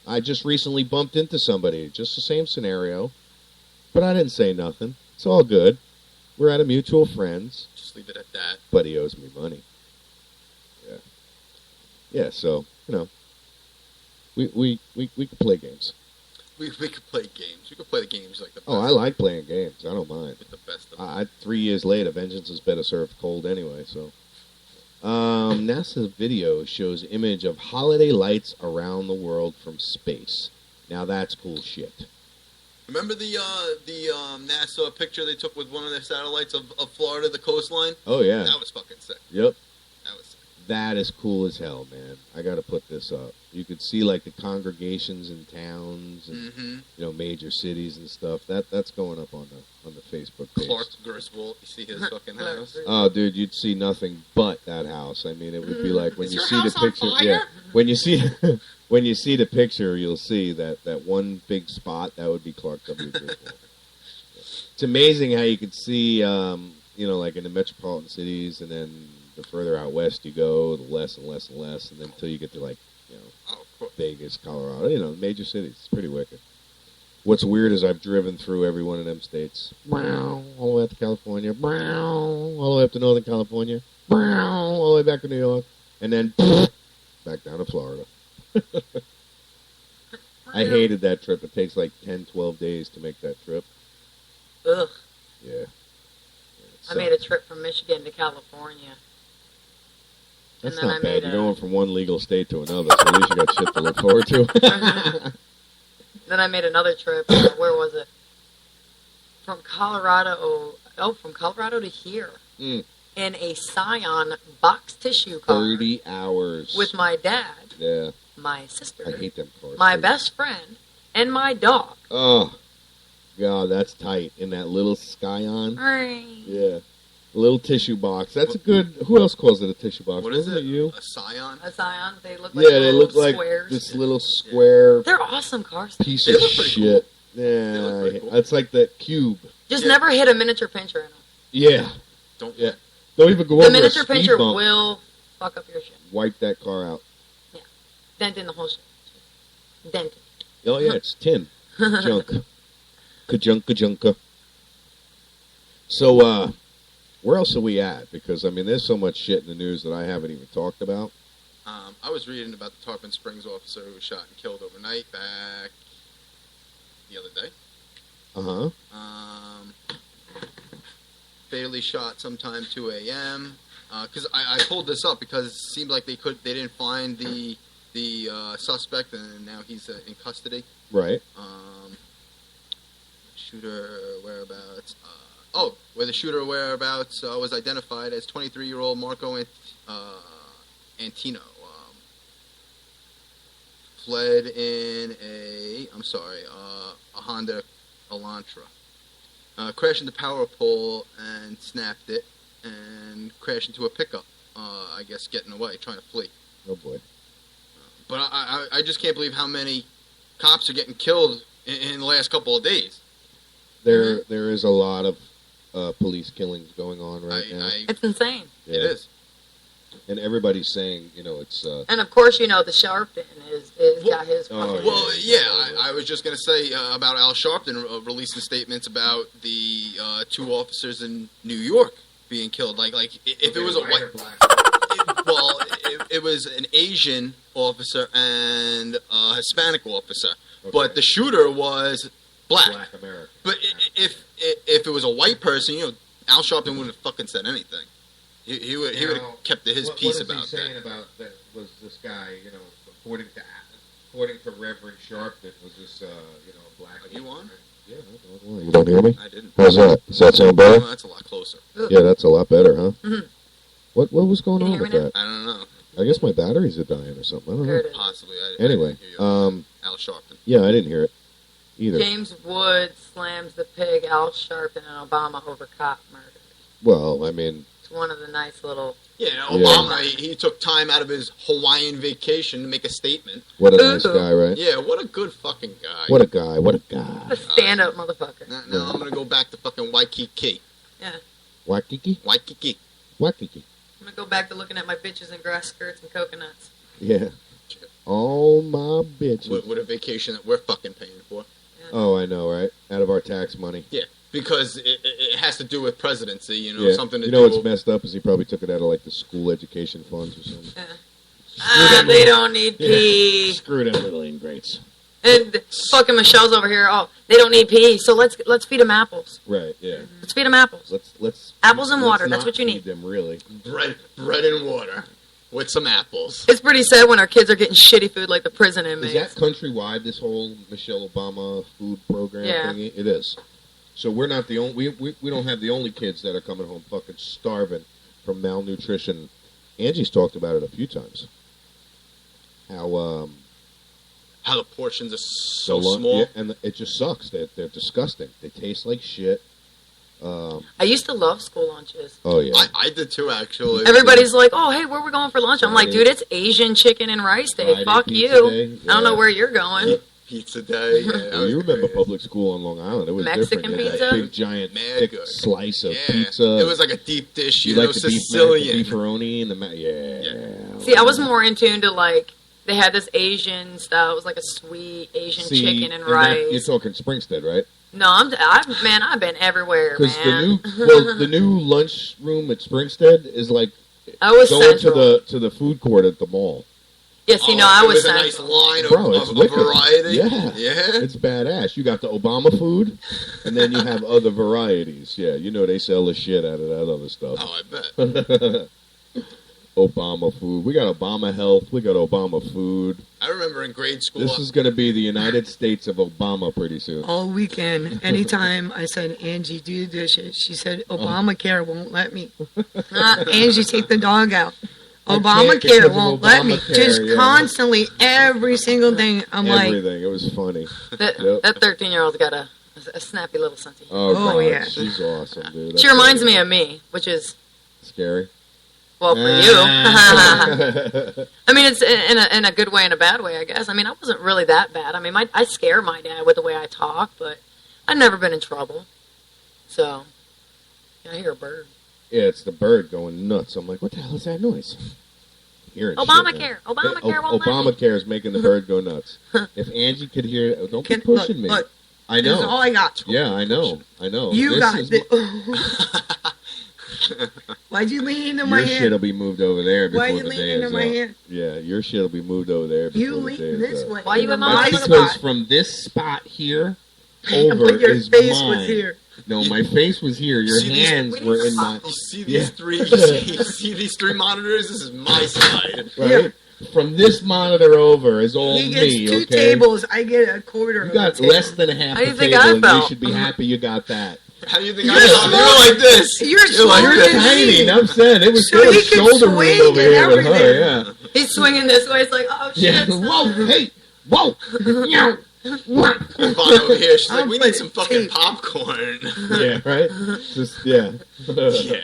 I just recently bumped into somebody. Just the same scenario. But I didn't say nothing. It's all good. We're at a mutual friend's. Just leave it at that. But he owes me money. Yeah. Yeah, so, we could play games. We could play games. We could play the games like the best. Oh, I like playing games. I don't mind. With the best of them. 3 years later, vengeance is better served cold anyway, so. NASA's video shows image of holiday lights around the world from space. Now that's cool shit. Remember the NASA picture they took with one of their satellites of Florida, the coastline? Oh, yeah. That was fucking sick. Yep. That was sick. That is cool as hell, man. I got to put this up. You could see like the congregations in towns and major cities and stuff. That's going up on the Facebook page. Clark Griswold, you see his fucking house. Oh, dude, you'd see nothing but that house. I mean, it would be like when Is you your see the house on picture. fire? Yeah, when you see the picture, you'll see that one big spot. That would be Clark W. Griswold. It's amazing how you could see, like in the metropolitan cities, and then the further out west you go, the less and less and less, and then until you get to Vegas, Colorado, major cities. It's pretty wicked. What's weird is I've driven through every one of them states. All the way up to California. All the way up to Northern California. All the way back to New York. And then back down to Florida. I hated that trip. It takes like 10, 12 days to make that trip. Ugh. Yeah. I made a trip from Michigan to California. That's and then not bad. You're going from one legal state to another, so at least you got shit to look forward to. Then I made another trip. Where was it? From Colorado. From Colorado to here. In a Scion box tissue car. 30 hours. With my dad. Yeah. My sister. I hate them cars. My best friend. And my dog. Oh. God, that's tight. In that little Scion. Right. Yeah. A little tissue box. That's a good... Who else calls it a tissue box? What is Wasn't it? You? A Scion? A Scion. They look like they look like squares. this little square They're awesome cars. piece of shit. Cool. Yeah. Cool. It's like that cube. Just never hit a miniature pincher in them. Yeah. Don't even go the over miniature a speed pincher bump. will fuck up your shit. Wipe that car out. Yeah. Dent in the whole shit. Dent. Oh, yeah, it's tin. Junk. Kajunka. So, where else are we at? Because, there's so much shit in the news that I haven't even talked about. I was reading about the Tarpon Springs officer who was shot and killed overnight back the other day. Fatally shot sometime 2 a.m. Because I pulled this up because it seemed like they didn't find the suspect, and now he's in custody. Right. Shooter whereabouts. Where the shooter whereabouts was identified as 23-year-old Marco Antino. Fled in a Honda Elantra. Crashed into power pole and snapped it, and crashed into a pickup. I guess getting away, trying to flee. Oh boy! But I just can't believe how many cops are getting killed in the last couple of days. There is a lot of police killings going on right now. It's insane. Yeah. It is. And everybody's saying, it's... And of course, the Sharpton is got his... I was just going to say about Al Sharpton releasing statements about the two officers in New York being killed. Like if it was a white... It was an Asian officer and a Hispanic officer. Okay. But the shooter was black American. But if it was a white person, Al Sharpton wouldn't have fucking said anything. He would have kept his peace about that. What is he saying about that? Was this guy, according to Reverend Sharpton, was this, black? Are you on? Yeah, you don't hear me? I didn't. How's that? Does that sound better? Oh, that's a lot closer. Yeah, that's a lot better, huh? Mm-hmm. What was going on with that? I don't know. I guess my batteries are dying or something. I don't know. Possibly. Anyway, Al Sharpton. Yeah, I didn't hear it either. James Wood slams the pig Al Sharpton and Obama over cop murder. Well, it's one of the nice little... Yeah, Obama, he took time out of his Hawaiian vacation to make a statement. What a nice guy, right? Yeah, what a good fucking guy. What a guy. A stand-up motherfucker. Now I'm going to go back to fucking Waikiki. Yeah. Waikiki? Waikiki. Waikiki. I'm going to go back to looking at my bitches in grass skirts and coconuts. Yeah. All my bitches. What a vacation that we're fucking paying for. Yeah. Oh, I know, right? Out of our tax money. Yeah, because it has to do with presidency, Yeah. something to You do know what's with... messed up is he probably took it out of like the school education funds or something. They don't need pee. Screw them little ingrates. And fucking Michelle's over here. Oh, they don't need pee, so let's feed them apples. Right. Yeah. Let's feed them apples. Let's Apples and water, let's that's not what you feed need. them really. Bread and water with some apples. It's pretty sad when our kids are getting shitty food like the prison inmates. Is that countrywide? This whole Michelle Obama food program Yeah. thingy? It is. So we're not the only. We don't have the only kids that are coming home fucking starving from malnutrition. Angie's talked about it a few times. How the portions are so long- small. yeah, and it just sucks. They're disgusting. They taste like shit. I used to love school lunches. Oh yeah. I did too, actually. Everybody's like, "Oh, hey, where we going for lunch?" I'm like, Friday. "Dude, it's Asian chicken and rice day. Friday Fuck pizza you. day, I don't know yeah. where you're going." Pizza day. Yeah, that Well, was you remember great. public school on Long Island? It was Mexican different. You had pizza? that big giant Mad thick good. slice of Yeah. pizza. It was like a deep dish, you like the Sicilian. beefaroni and the yeah. See, I was more in tune to like they had this Asian style. It was like a sweet Asian See, chicken and that- rice. You're talking Springstead, right? No, I've been everywhere, Because man. the new lunch room at Springstead is like I was going central. to the food court at the mall. Yeah, see, no, I was With a central. nice line Bro, it's of wicked. variety. Yeah. Yeah. It's badass. You got the Obama food, and then you have other varieties. Yeah, they sell the shit out of that other stuff. Oh, I bet. Obama food. We got Obama health. We got Obama food. I remember in grade school. This is going to be the United States of Obama pretty soon. All weekend, anytime I said, Angie, do the dishes, she said, Obamacare won't let me. Angie, take the dog out. I can't Obamacare because of won't let me. Obamacare, Just yeah. constantly, every single thing. I'm like, Everything. It was funny. That Yep. 13-year-old's got a snappy little sense of humor. Oh, Oh, God. yeah. She's awesome, dude. She reminds me of me, which is, Scary. well, for you. I mean, it's in a good way and a bad way, I guess. I mean, I wasn't really that bad. I mean, I scare my dad with the way I talk, but I've never been in trouble. So, I hear a bird. Yeah, it's the bird going nuts. I'm like, what the hell is that noise? Hearing Obamacare. shit, man. Obamacare won't let me. Obamacare is making the bird go nuts. If Angie could hear it, don't be Can- pushing me. look, I this is all know. I got. Yeah, I know. You This got is it. Why'd you lean into my your shit'll hand? be moved over there before Why you the leaning day into is my up. hand? Yeah, your shit'll be moved over there before You the lean day is this up. way. Why you in my my That's spot? because from this spot here over But your is face mine. was here. No, my face was here. Your See these- hands were in my... You see Yeah. these three? You see these three monitors? This is my side. Right? From this monitor over is all He gets me, two okay? tables. I get a quarter You of got a table. less than a half How do a you think table, I and you felt? should be happy you got that. How do you think You're I felt? small. You're like this. You're like smaller this. than Tiny, me. I'm saying. It was So good he can shoulder room swing over and here with her, everything. yeah. He's swinging this way. It's like, oh, shit. Yeah, whoa, hey, whoa, meow, whoa. Vaughn over here. She's like, I'm we need putting some fucking tape. popcorn. Yeah, right? Just, yeah. Yeah.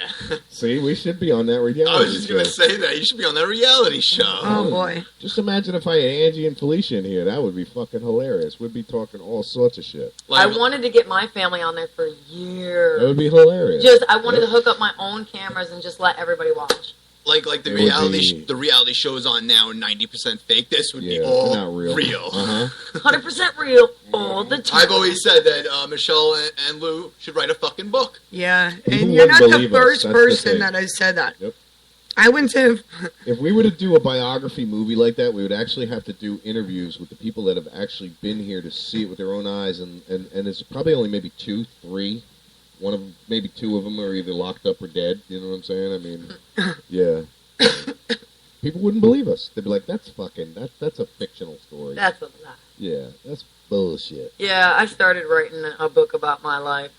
See, we should be on that reality I was just gonna show. say that. You should be on that reality show. Oh boy. Just imagine if I had Angie and Felicia in here. That would be fucking hilarious. We'd be talking all sorts of shit. I Like, wanted to get my family on there for years. That would be hilarious. I wanted to hook up my own cameras and just let everybody watch. like the It would reality be- the reality shows on now are 90% fake. This would Yeah, be all not real. Uh-huh. 100% real all the time. I've always said that Michelle and Lou should write a fucking book. Yeah, People and you're not wouldn't the believe us. first That's the person thing. that has said that. Yep. I went to. If we were to do a biography movie like that, we would actually have to do interviews with the people that have actually been here to see it with their own eyes, and it's probably only maybe 2, 3. One of them, maybe 2 of them are either locked up or dead. You know what I'm saying? I mean, yeah. People wouldn't believe us. They'd be like, "That's a fictional story." That's a lie. Yeah, that's bullshit. Yeah, I started writing a book about my life.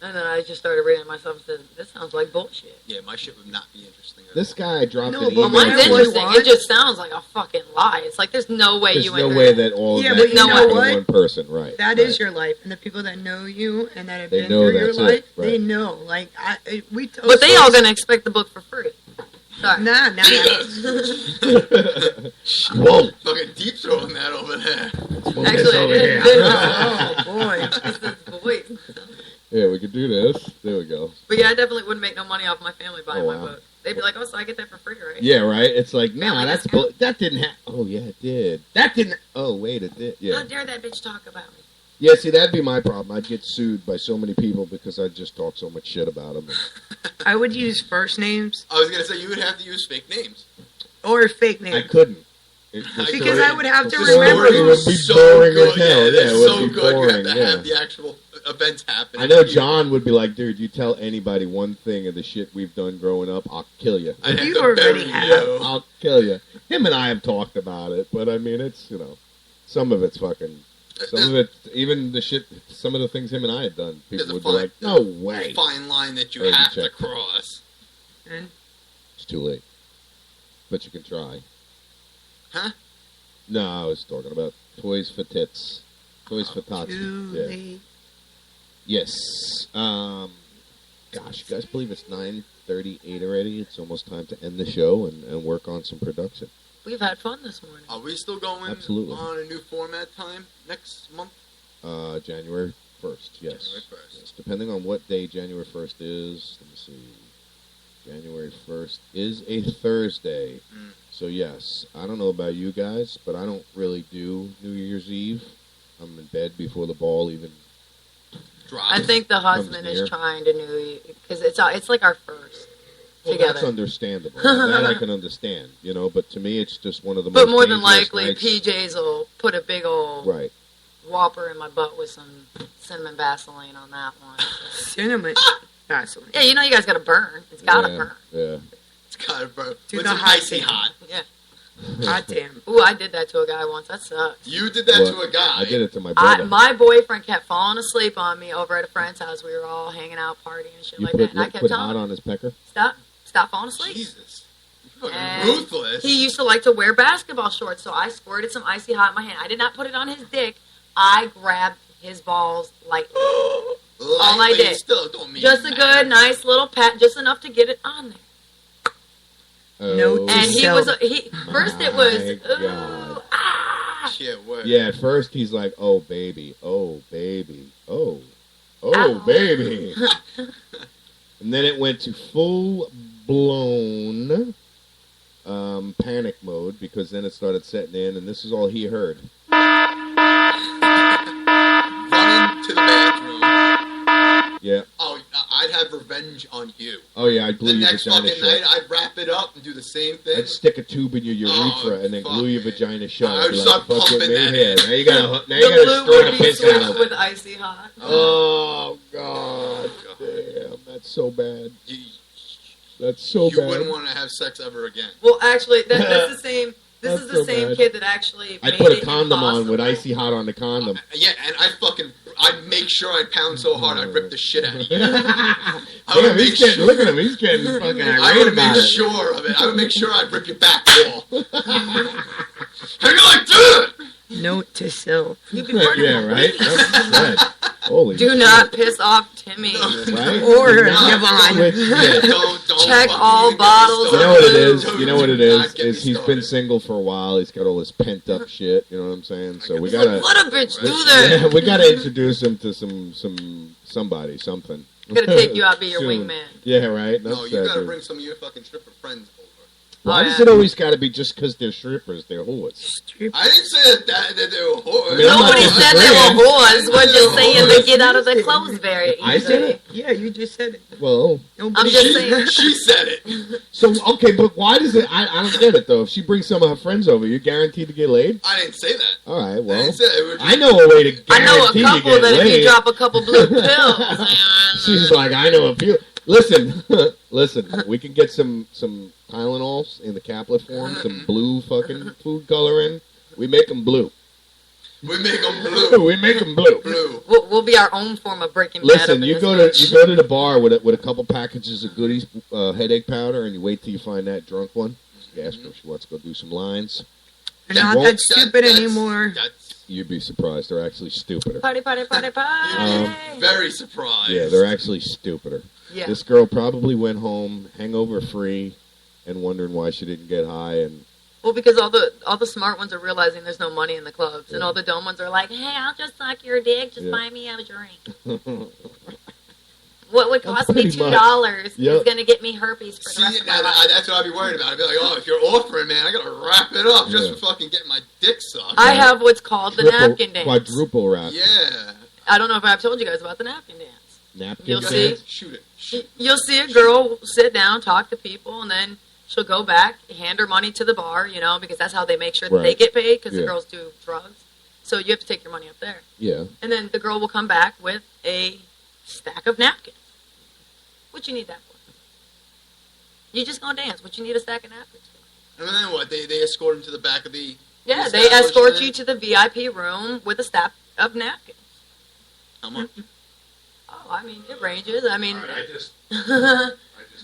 And then I just started reading it myself and said, this sounds like bullshit. Yeah, my shit would not be interesting. This guy dropped No, an but email. Well, mine's That's to what us. interesting. what? It just sounds like a fucking lie. It's like there's no way There's you no would way that all Yeah, that but you came know from what? one person, right? That right. is your life, and the people that know you and that have They been know through your that's it, life, right. they know. Like we. Told But they all gonna expect the book for free. Sorry. Nah. Whoa! Fucking deep throwing that over there. Actually, I did. Oh boy. Jesus, boys. Yeah, we could do this. There we go. But yeah, I definitely wouldn't make no money off my family buying Oh, my wow. book. They'd be like, oh, so I get that for free, right? Yeah, right. It's like, nah, Family that's discount. that didn't happen. Oh yeah, it did. That didn't. Oh wait, it did. How Yeah. dare that bitch talk about me? Yeah, see, that'd be my problem. I'd get sued by so many people because I'd just talk so much shit about them. I would use first names. I was gonna say you would have to use fake names. Or fake names. I couldn't. Because I would have to The remember. story It would was be so boring good. as hell. Yeah, Yeah, it's it would so be good. You boring, have to yeah. have the actual events happen. I know John would be like, dude, you tell anybody one thing of the shit we've done growing up, I'll kill you. I'd have You to already bury have. you. I'll kill you. Him and I have talked about it, but I mean, it's, some of it's fucking, some of it, even the shit, some of the things him and I had done, people would be like, no way. Fine line that you Already have to checked. cross. And It's too late. But you can try. Huh? No, I was talking about Toys for Tits. Toys for Tots. too Yeah. late. Yes. Gosh, you guys believe it's 9:38 already? It's almost time to end the show and work on some production. We've had fun this morning. Are we still going Absolutely. on a new format time next month? January 1st, yes. January 1st. Yes, depending on what day January 1st is. Let me see. January 1st is a Thursday. So, yes, I don't know about you guys, but I don't really do New Year's Eve. I'm in bed before the ball even. I think the husband near. is trying to New because it's like our first Well, together. that's understandable. That I can understand, But to me, it's just one of the But most more than dangerous likely, nights. PJs will put a big old Right. whopper in my butt with some cinnamon Vaseline on that one. Cinnamon Vaseline. Yeah, you guys got to burn. It's got to Yeah, burn. yeah. It's gotta burn. Do It's the an hot icy thing. hot. Yeah. Hot damn. Ooh, I did that to a guy once. That sucks. You did that to a guy. I did it to my brother. My boyfriend kept falling asleep on me over at a friend's house. We were all hanging out, partying and shit You like put, that. And I kept put telling hot him, on his pecker? stop falling asleep. Jesus. You're fucking And ruthless. he used to like to wear basketball shorts, so I squirted some icy hot in my hand. I did not put it on his dick. I grabbed his balls lightly. All I Lightly, did. Still don't mean Just a that. good, nice little pat, just enough to get it on there. Note to And he self. was, first it was, My ooh, God. ah. Shit, what? Yeah, at first he's like, oh, baby, oh, baby, oh, Ow. baby. And then it went to full-blown panic mode because then it started setting in, and this is all he heard. Running to the bathroom. Yeah. Oh, I'd have revenge on you. Oh, yeah, I'd glue The your next vagina fucking shut. night, I'd wrap it up and do the same thing. I'd stick a tube in your urethra Oh, and then fuck, glue your man. vagina shut. I I'd would be start like, fuck with pumping me that here. in. Now you gotta The straight glue a would be piss switched out. with icy hot. Oh, God. Damn, that's so bad. That's so You bad. wouldn't want to have sex ever again. Well, actually, that's the same. This That's is the so same bad. kid that actually I'd made put a it condom on with impossible. icy hot on the condom. Yeah, and I'd make sure I'd pound so hard I'd rip the shit out of you. I Damn, would make he's getting, sure. look at him. He's getting fucking I irate would about make it. sure of it. I would make sure I'd rip your back wall. How you like that? Note to self. You'd be part of Yeah, it. right? That's right. Holy Do shit. not piss off Timmy. Right? Or No, Yvonne. which- yeah. Don't Check fucking all get me bottles You started. know what it Don't is? You know what it do not is? get me Is he's been started. single for a while. He's got all this pent up shit. You know what I'm saying? So we It's gotta, Let a bitch do that. yeah, we gotta introduce him to somebody, something. Gotta take you out, be your Soon. wingman. Yeah, right. No, That's you that, gotta dude. bring some of your fucking stripper friends over. Why Oh, does yeah. it always gotta be just because they're strippers? They're whores. I didn't say that they were whores. I mean, I'm not Nobody said they disagreeing. were whores. We're just saying they get out of their clothes very I said easily. it. Yeah, you just said it. Well, Nobody I'm just saying. She said it. so okay, but why does it? I don't get it though. If she brings some of her friends over, you're guaranteed to get laid. I didn't say that. All right, I well, didn't say that. We're just- I know a way to I know a guarantee you couple get that if laid. you drop a couple blue pills, She's like, I know a few. Listen, listen. We can get some Tylenols in the caplet form, some blue fucking food coloring. We make them blue. We make them blue. We make them blue. Blue. we'll be our own form of breaking bad. Listen, up in you this go to the bar with a couple packages of goodies, headache powder, and you wait till you find that drunk one. You ask her if she wants to go do some lines. They're not that stupid anymore. You'd be surprised. They're actually stupider. Party, party, party, party. Very surprised. Yeah, they're actually stupider. Yeah. This girl probably went home hangover free and wondering why she didn't get high. And Well, because all the smart ones are realizing there's no money in the clubs, and all the dumb ones are like, "Hey, I'll just suck your dick. Just Yeah. buy me a drink." What would cost me Pretty much. $2 is Yep. going to get me herpes for the rest See, of my life. that's what I'd be worried about. I'd be like, oh, if you're offering, man, I gotta wrap it up just Yeah. for fucking getting my dick sucked. I have what's called the napkin dance. Quadruple wrap. Yeah. I don't know if I've told you guys about the napkin dance. Napkin You'll Go see. ahead, shoot it. You'll see a girl sit down, talk to people, and then she'll go back, hand her money to the bar, because that's how they make sure that they Right. get paid, because the Yeah. girls do drugs. So you have to take your money up there. Yeah. And then the girl will come back with a stack of napkins. What you need that for? You just gonna dance. What you need a stack of napkins for? And then what? They escort him to the back of the. Yeah, the they escort establishment? you to the VIP room with a stack of napkins. How much? Oh, I mean, it ranges. I mean,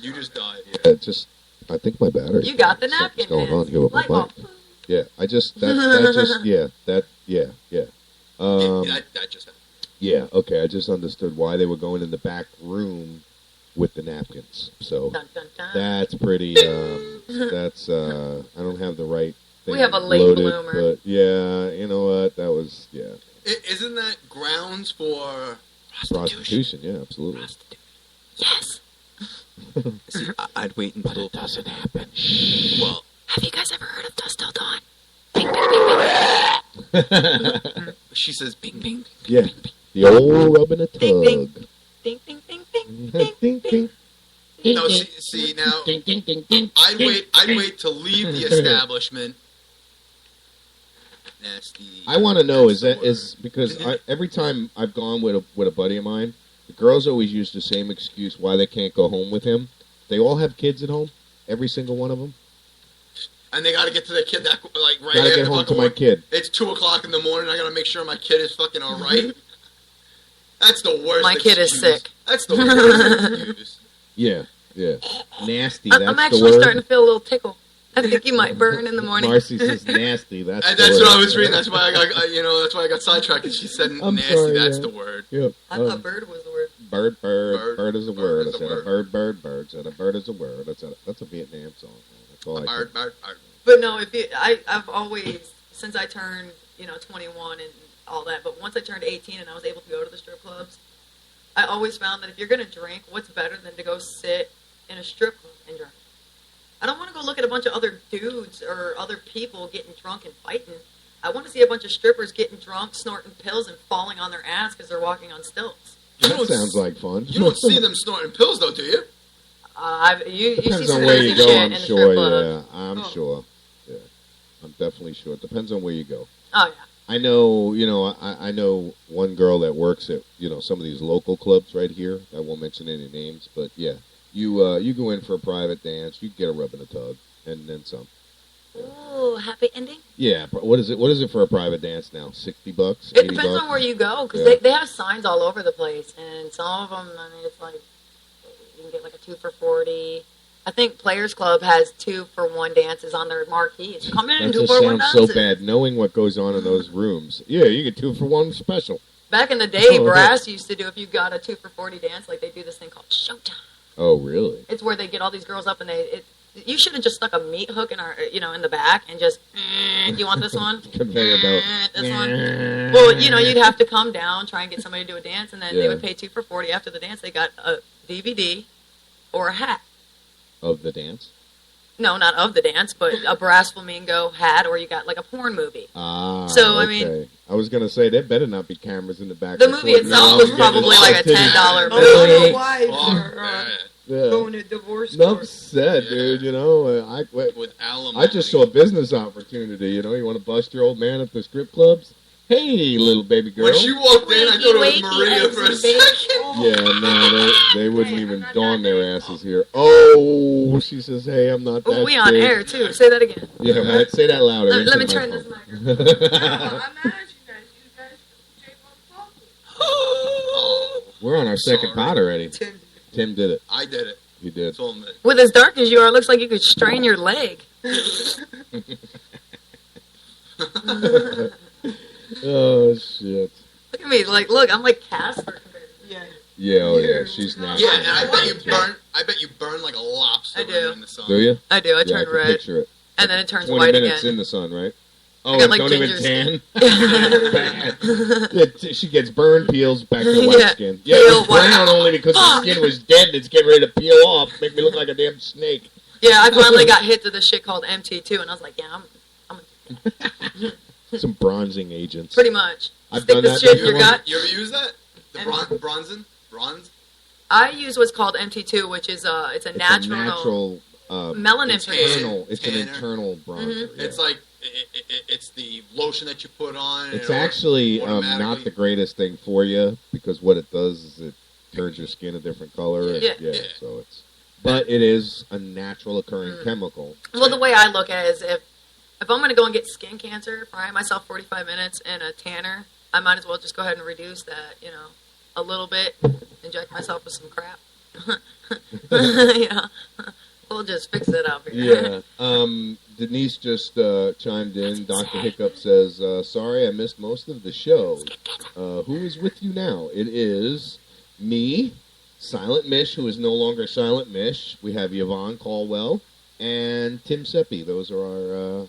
You just died. Yeah, I think my battery. you got the Something's napkin going on dance. here with my Light bulb. mic. Yeah, that just, yeah. That just happened. Yeah, okay, I just understood why they were going in the back room with the napkins. So Dun, dun, dun. that's pretty, that's, I don't have the right thing We have a late loaded, bloomer. but yeah, you know what, that was, yeah. Isn't that grounds for Prostitution, yeah, absolutely. Yes. See, I'd wait until. But it doesn't happen. Well, Have you guys ever heard of Dust Till Dawn? she says, "Bing, bing." Yeah, the old rubbing a tug. Ding, ding. Ding, ding, ding, ding, Ding, ding. No, see now. I'd wait to leave the establishment. Nasty. I want to know That's the word. because every time I've gone with a buddy of mine, the girls always use the same excuse why they can't go home with him. They all have kids at home, every single one of them. And they gotta get to their kid right Gotta after get home to fucking my work. kid. It's 2:00 in the morning. I gotta make sure my kid is fucking all right. That's the worst. My kid is excuse. sick. That's the worst excuse. Yeah, nasty. I'm That's actually the word. starting to feel a little tickle. I think you might burn in the morning. Marcy says nasty. That's And the that's word. what I was reading. That's why I got, that's why I got sidetracked. And she said I'm nasty. sorry, That's yeah. the word. Yep. I thought bird was the word. Bird is a word. I is a said word. a bird. I said a bird is a word. That's a Vietnam song. Man. That's all I Bird, can. bird. But no, I've always, since I turned, 21 and all that, but once I turned 18 and I was able to go to the strip clubs, I always found that if you're going to drink, what's better than to go sit in a strip club and drink? I don't want to go look at a bunch of other dudes or other people getting drunk and fighting. I want to see a bunch of strippers getting drunk, snorting pills, and falling on their ass because they're walking on stilts. That sounds like fun. You don't see them snorting pills, though, do you? You see Depends some on where crazy you go, shit I'm in the sure. strip club. Yeah, I'm sure. Yeah, I'm definitely sure. It depends on where you go. Oh, yeah. I know, I know one girl that works at, some of these local clubs right here. I won't mention any names, but yeah, you go in for a private dance, you get a rub and a tug, and then some. Ooh, happy ending? Yeah, what is it? What is it for a private dance now? $60, It $80? depends on where you go, because Yeah. they have signs all over the place, and some of them, it's like, you can get like a 2 for $40. I think Players Club has 2 for $1 dances on their marquees. Come in, That 2 just for $1 sounds dances. so bad, knowing what goes on in those rooms. Yeah, you get 2 for 1 special. Back in the day, Oh, Brass used to do, if you got a 2 for $40 dance, like they do this thing called Showtime. Oh, really? It's where they get all these girls up and you should have just stuck a meat hook in in the back and just, you want this one? Conveyor belt. This one? Well, you'd have to come down, try and get somebody to do a dance, and then Yeah. they would pay 2 for $40. After the dance, they got a DVD or a hat. Of the dance? No, not of the dance, but a Brass Flamingo hat, or you got like a porn movie. Ah, So, I okay. mean- I was going to say, there better not be cameras in the back. The movie recording. itself No, was I'm getting probably like a lost in it. $10 Most of movie. the wives Oh, are yeah. Yeah. going to divorce Enough court. said, Yeah. dude, With alimony. I just saw a business opportunity, you want to bust your old man at the strip clubs? Hey, little baby girl. When she walked in, I thought it was Wakey, Maria wakey, for a eggs and second. Yeah, no, they wouldn't even don their asses here. Oh, she says, hey, I'm not that Oh, we on big. air, too. Say that again. Yeah, right. Say that louder. Let me into turn my this phone. mic. No, I'm mad at you guys. You guys shape up Oh, We're on our second Sorry. pot already. Tim, Tim did it. I did it. He did. That's all I'm gonna- With as dark as you are, it looks like you could strain your leg. Oh, shit. Look at me. Look, I'm like Casper. yeah. Yeah, oh, yeah. She's not. Yeah, and I bet you burn like a lobster I do. in the sun. Do you? I do. I Yeah, I turn can red. picture it. And then it turns 20 white minutes again. in the sun, right? Oh, got, like, don't even ginger tan? Bad. Yeah, she gets burn peels back to white Yeah. skin. Yeah, Peel it was brown white. only because the skin was dead and it's getting ready to peel off. Make me look like a damn snake. Yeah, I finally got hit to this shit called MT2, and I was like, yeah, I'm Some bronzing agents. pretty much. I've Stick done this that shit in your before. gut. You ever use that? The bronzing? Bronze? I use what's called MT2, which is it's a It's natural, a natural melanin it's producing. internal. It's an Tanner. internal bronzer. Yeah. It's like, it's the lotion that you put on. and It's it actually not automatically- the greatest thing for you because what it does is it turns your skin a different color. Yeah. Yeah. So it's, but it is a natural occurring chemical. Well, the way I look at it is if I'm going to go and get skin cancer, if I have myself 45 minutes in a tanner, I might as well just go ahead and reduce that, a little bit, inject myself with some crap. We'll just fix it up here. Yeah. Denise just chimed in. Dr. Hiccup says, sorry, I missed most of the show. Who is with you now? It is me, Silent Mish, who is no longer Silent Mish. We have Yvonne Caldwell and Tim Seppi. Those are our...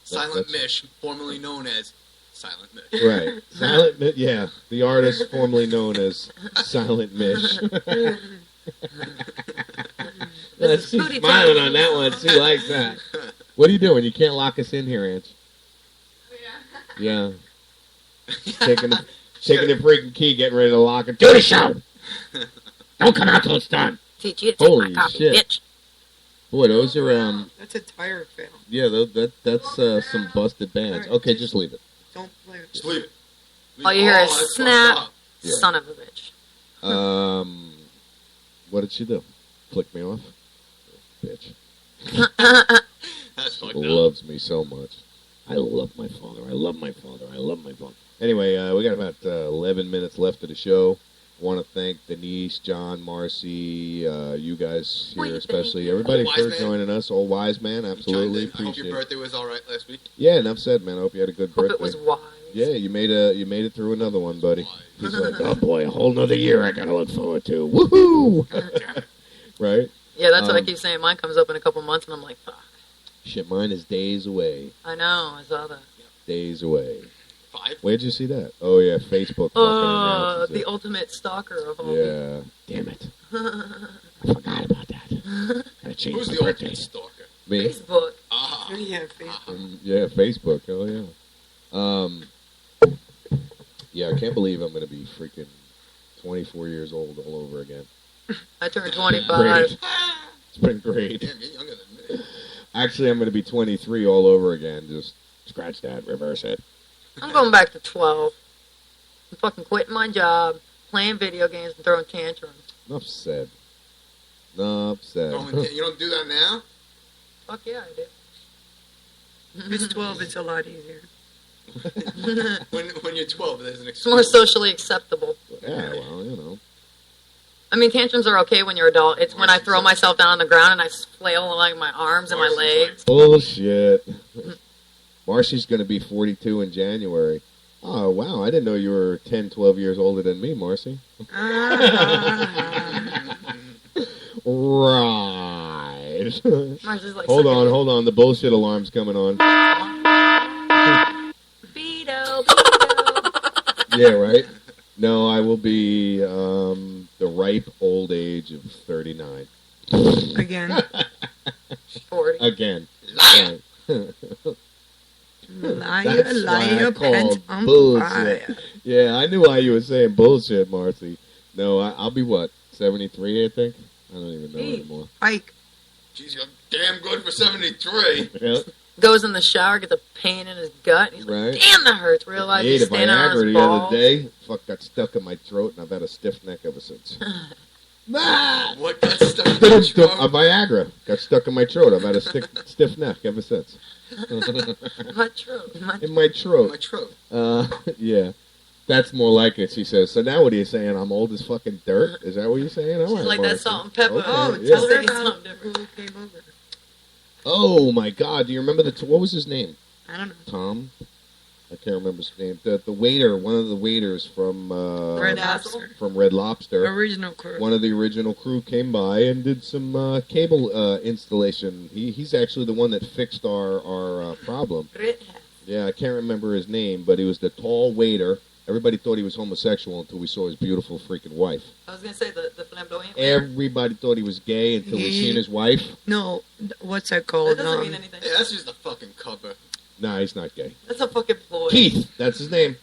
Silent that's- Mish, formerly known as Silent Mish. Right. Silent Mish, yeah. The artist formerly known as Silent Mish. She's Booty smiling time. on that one. She likes that. What are you doing? You can't lock us in here, Ange. Yeah. Taking the freaking key, getting ready to lock it. Do the show! Don't come out till it's done. Teach you to take Holy my copy, shit. bitch. Boy, those are, That's a tire fail. yeah, that's some busted bands. Okay, just leave it. Don't play with Just it. leave it. All you hear that's is fucked snap, up. Yeah. son of a bitch. What did she do? Flick me off? Bitch. That's fucked up. Loves me so much. I love my father. I love my father. I love my father. Anyway, we got about 11 minutes left of the show. I want to thank Denise, John, Marcy, you guys here Wait, especially. thank you. Everybody Wise for man. joining us. Old Wise Man, absolutely. I hope Appreciate your it. birthday was all right last week. Yeah, enough said, man. I hope you had a good Hope birthday. it was wise. Yeah, you made it through another one, buddy. He's like, oh boy, a whole nother year I gotta look forward to. Woohoo! Right? Yeah, that's what I Um, keep saying. Mine comes up in a couple months, and I'm like, fuck. Shit, mine is days away. I know, I saw that. Days away. 5? Where'd you see that? Oh yeah, Facebook. fucking announces The it. ultimate stalker of all Yeah. Damn it. I forgot about that. Gotta change Who's my the birthday. ultimate stalker? Me? Facebook. Ah. Yeah, Facebook. Yeah, Facebook. Oh yeah. Yeah, I can't believe I'm gonna be freaking 24 years old all over again. I turned 25. Great. It's been great. Damn, you're younger than me. Actually, I'm gonna be 23 all over again. Just scratch that, reverse it. I'm going back to 12. I'm fucking quitting my job, playing video games, and throwing tantrums. Enough said. Enough said. You don't do that now? Fuck yeah, I do. If it's 12, it's a lot easier. When you're 12, there's an It's more excuse. socially acceptable. Yeah, well, you know. I mean, tantrums are okay when you're adult. It's when I throw myself down on the ground and I flail like my arms and my Marcy's legs. Bullshit. Marcy's going to be 42 in January. Oh, wow. I didn't know you were 10, 12 years older than me, Marcy. Right. Marcy's like, Hold suck it. on. The bullshit alarm's coming on. Beto. Yeah, right? No, I will be the ripe old age of 39. Again. 40. Again. Liar. Liar, That's liar, why I call pants on bullshit. fire. Yeah, I knew why you were saying bullshit, Marcy. No, I'll be what, 73, I think? I don't even know Hey. anymore. Ike. Jeez, you're damn good for 73. Yeah, Goes in the shower, gets a pain in his gut. And he's like, right. damn, that hurts. I Realize ate he's a standing on Viagra his the other balls. day. Fuck, got stuck in my throat, and I've had a stiff neck ever since. Ah! What got stuck in your A throat? Viagra got stuck in my throat. I've had a stiff neck ever since. My truth. In my throat. My throat. Yeah. That's more like it, she says. So now what are you saying? I'm old as fucking dirt? Is that what you're saying? All She's right, like that Marcy. salt and pepper. Okay, Oh, yeah. tell her Say about something who different. came over. Oh, my God. Do you remember what was his name? I don't know. Tom? I can't remember his name. The waiter, one of the waiters from Red Dazzle? Lobster. from Red Lobster. Original crew. One of the original crew came by and did some cable installation. He's actually the one that fixed our problem. Yeah, I can't remember his name, but he was the tall waiter. Everybody thought he was homosexual until we saw his beautiful freaking wife. I was gonna say the flamboyant. Everybody thought he was gay until we seen his wife. No, what's that called? That doesn't mean anything. Yeah, that's just a fucking cover. Nah, he's not gay. That's a fucking boy. Keith, that's his name.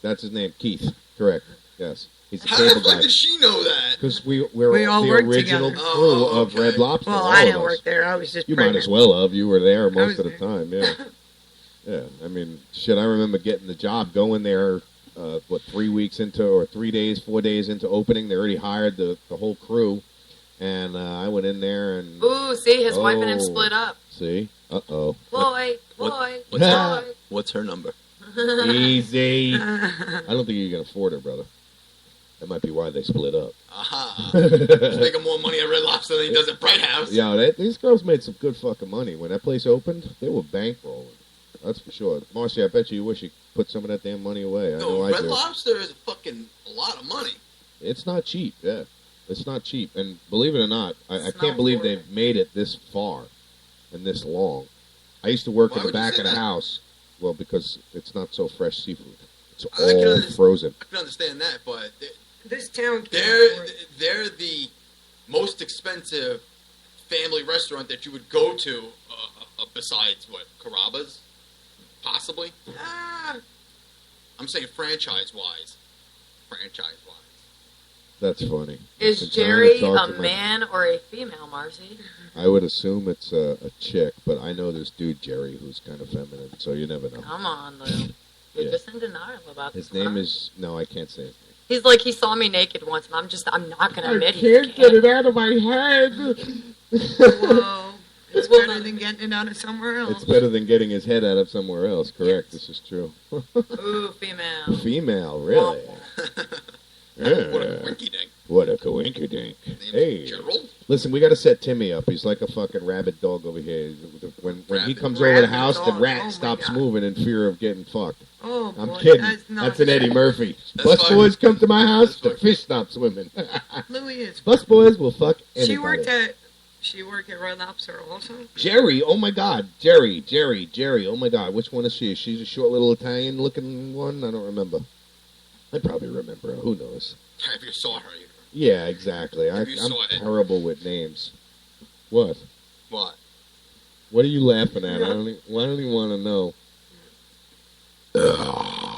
That's his name, Keith. Correct. Yes, he's a How the cable fuck guy. did she know that? Because we all the worked original together. crew of okay. Red Lobster. Well, all I of didn't us. work there. I was just You pregnant. might as well have. You were there most was of the there. time. Yeah. Yeah. I mean, shit. I remember getting the job, going there. 3 weeks into, or 3 days, 4 days into opening, they already hired the whole crew, and I went in there and. Ooh, see, his wife and him Oh. split up. See? Uh-oh. Boy. What's her number? Easy. I don't think you can afford her, brother. That might be why they split up. Aha. He's making more money at Red Lobster than he does at Bright House. Yeah, these girls made some good fucking money. When that place opened, they were bankrolling. That's for sure. Marcy, I bet you wish you put some of that damn money away. I know I Red do. Lobster is a lot of money. It's not cheap, yeah. It's not cheap. And believe it or not, I Smells can't believe horrible. they've made it this far and this long. I used to work Why in the would you back say of the that? house. Well, because it's not so fresh seafood. It's I can all understand- frozen. I can understand that, but This town. they're the most expensive family restaurant that you would go to besides, Carrabba's? Possibly? I'm saying franchise-wise. That's funny. Is I've been trying Jerry to talk a to my- man or a female, Marcy? I would assume it's a chick, but I know this dude, Jerry, who's kind of feminine, so you never know. Come on, Lou. You're Yeah. just in denial about His this. name huh? is... No, I can't say his name. He's like, he saw me naked once, and I'm not going to admit he it out of my head. Whoa. It's Well, better than getting it out of somewhere else. It's better than getting his head out of somewhere else. Correct. This is true. Ooh, female. Female, really? What a Yeah. winky dink. What a coinkydink. Hey, Gerald? listen, we got to set Timmy up. He's like a fucking rabid dog over here. When he Rabid- comes over the rabid house, the dog. rat Oh, my stops God. moving in fear of getting fucked. Oh, I'm boy, kidding. That's, That's an Eddie Murphy. That's Bus fine. boys come to my house, That's the fine. fish stop swimming. Louis is. Bus boys will fuck anybody. She worked at Red Lobster also. Jerry, oh my God, Jerry, oh my God, which one is she? She's a short little Italian-looking one. I don't remember. I probably remember her. Who knows? If you saw her, you Yeah, exactly. I'm you saw it. terrible with names. What? What? What are you laughing at? I don't even want to know.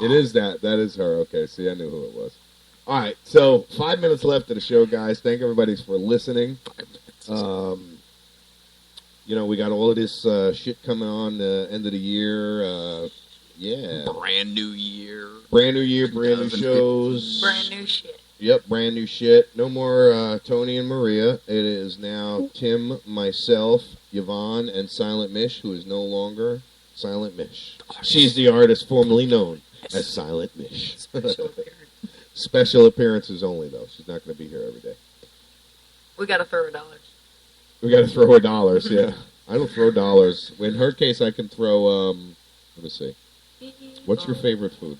It is that. That is her. Okay, see, I knew who it was. All right, so 5 minutes left of the show, guys. Thank everybody for listening. We got all of this shit coming on the end of the year. Yeah. Brand new year. Brand new year, brand new 2015. shows. Brand new shit. Yep, brand new shit. No more Tony and Maria. It is now Tim, myself, Yvonne, and Silent Mish, who is no longer Silent Mish. She's the artist formerly known as Silent Mish. Special appearance. Special appearances only, though. She's not going to be here every day. We got to throw $1. We got to throw her dollars, yeah. I don't throw dollars. In her case, I can throw, let me see. What's your favorite food?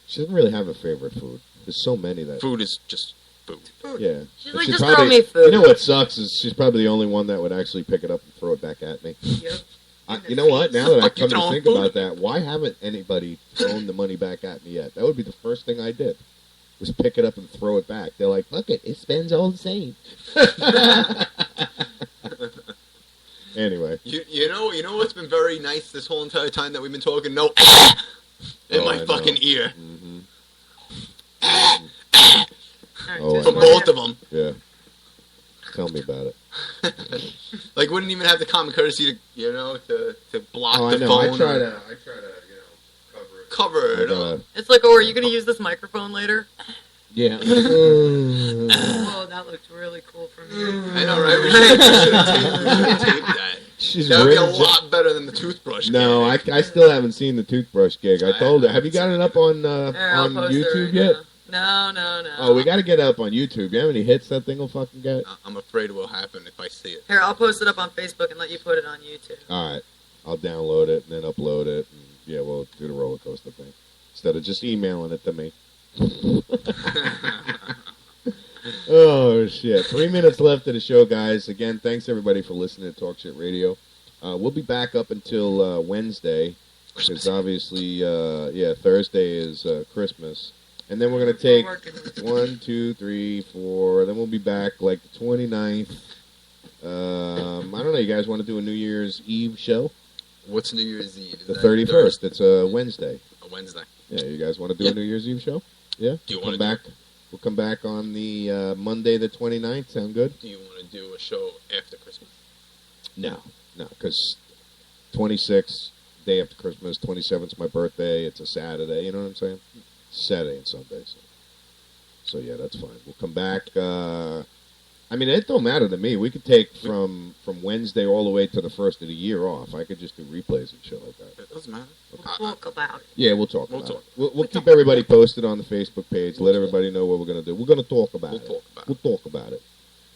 She doesn't really have a favorite food. There's so many that... Food is just food. Yeah. She's And like, she just probably- throw me food. You know what sucks is she's probably the only one that would actually pick it up and throw it back at me. Yep. You know what? Now that I Fuck, you come to throwing think food? about that, why haven't anybody thrown the money back at me yet? That would be the first thing I did, was pick it up and throw it back. They're like, fuck it, it spends all the same. Anyway. You know what's been very nice this whole entire time that we've been talking? No in Oh, my I know. fucking ear. Mm-hmm. All right, Oh, just I From know. one both of them. Yeah. Tell me about it. Like, wouldn't even have the common courtesy to block Oh, I the know. phone. I try or to, cover I it up. gotta, It's like, oh, are you going to use this microphone later? yeah. Oh, that looked really cool from here. I know, right? We should have taped that. She's That would be a wearing lot better than the toothbrush. No, gig. I still haven't seen the toothbrush gig. I I told her. haven't Have you got it up on Here, I'll post it YouTube right yet? now. No. Oh, we got to get it up on YouTube. You know how many hits that thing will fucking get? I'm afraid it will happen if I see it. Here, I'll post it up on Facebook and let you put it on YouTube. All right. I'll download it and then upload it. And yeah, we'll do the roller coaster thing. Instead of just emailing it to me. Oh, shit. 3 minutes left of the show, guys. Again, thanks everybody for listening to Talk Shit Radio. We'll be back up until Wednesday, because obviously, Thursday is Christmas. And then we're going to take 1, 2, 3, 4. Then we'll be back like the 29th. I don't know. You guys want to do a New Year's Eve show? What's New Year's Eve? The 31st. It's a Wednesday. A Wednesday. Yeah, you guys want to do a New Year's Eve show? Yeah? Do you want to back? We'll come back on the Monday the 29th. Sound good? Do you want to do a show after Christmas? No, because 26th, day after Christmas, 27th is my birthday. It's a Saturday. You know what I'm saying? Saturday and Sunday. So yeah, that's fine. We'll come back. I mean, it don't matter to me. We could take from Wednesday all the way to the first of the year off. I could just do replays and shit like that. It doesn't matter. We'll talk about it. Yeah, we'll talk about it. We'll keep everybody posted on the Facebook page. Let everybody know what we're going to do. We're going to talk about it. We'll talk about it.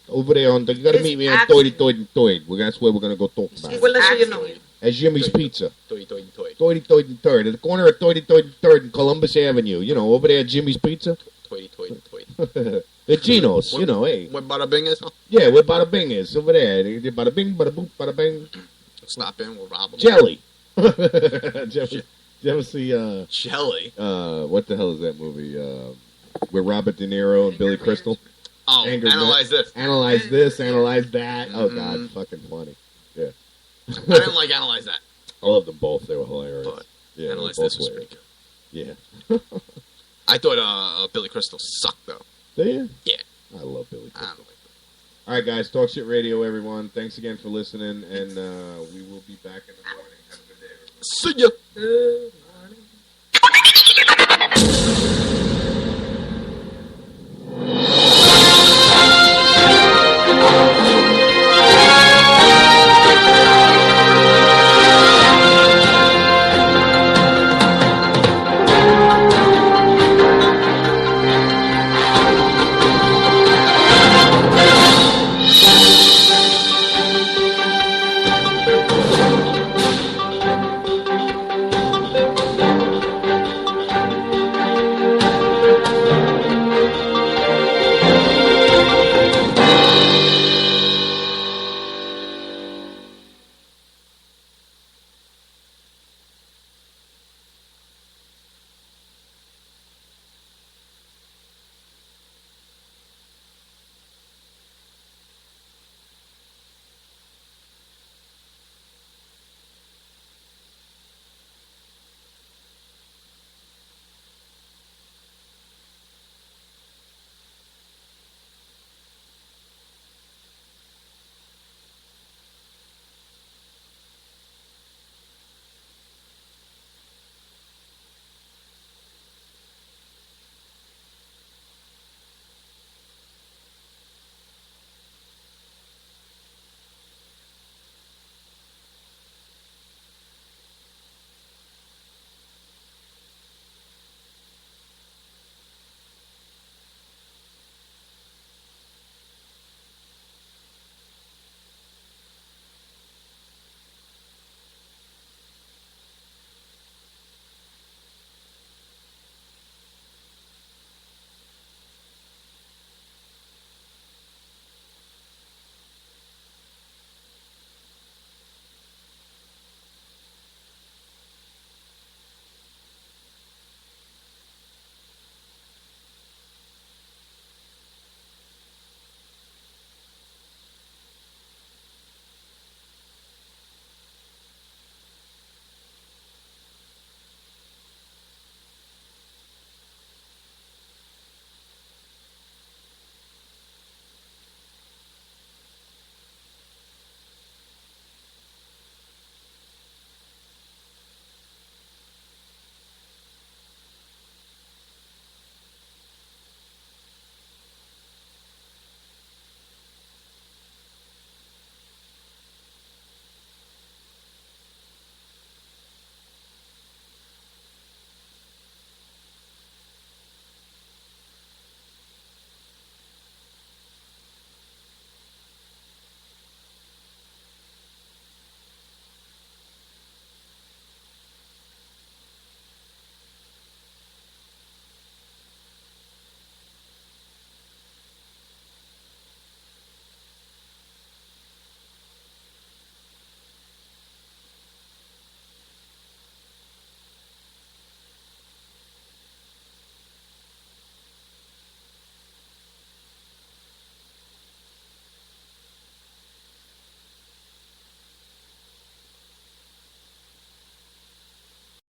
Over there on, you got to meet me on Toity. That's where we're going to go talk about it. We'll let you know. At Jimmy's Pizza. Toity. Toity Third. At the corner of Toity Third and Columbus Avenue. You know, over there at Jimmy's Pizza. Toity. At Gino's, you know, hey. What Bada Bing is? Yeah, where Bada Bing is. Over there. Bada Bing, Bada Boop, Bada Bing. Stop in, we'll rob them. Jelly. Did you ever see... Jelly? What the hell is that movie? With Robert De Niro and Billy Crystal? Oh, Analyze This. Analyze This, Analyze That. Oh, God, fucking funny. Yeah. I didn't like Analyze That. I loved them both. They were hilarious. But yeah, Analyze This was pretty good. Yeah. I thought Billy Crystal sucked, though. Do you? Yeah. I love Billy Crystal. I don't like that. All right, guys. Talk Shit Radio, everyone. Thanks again for listening, and we will be back in the morning. Have a good day, everyone. See ya. Good morning.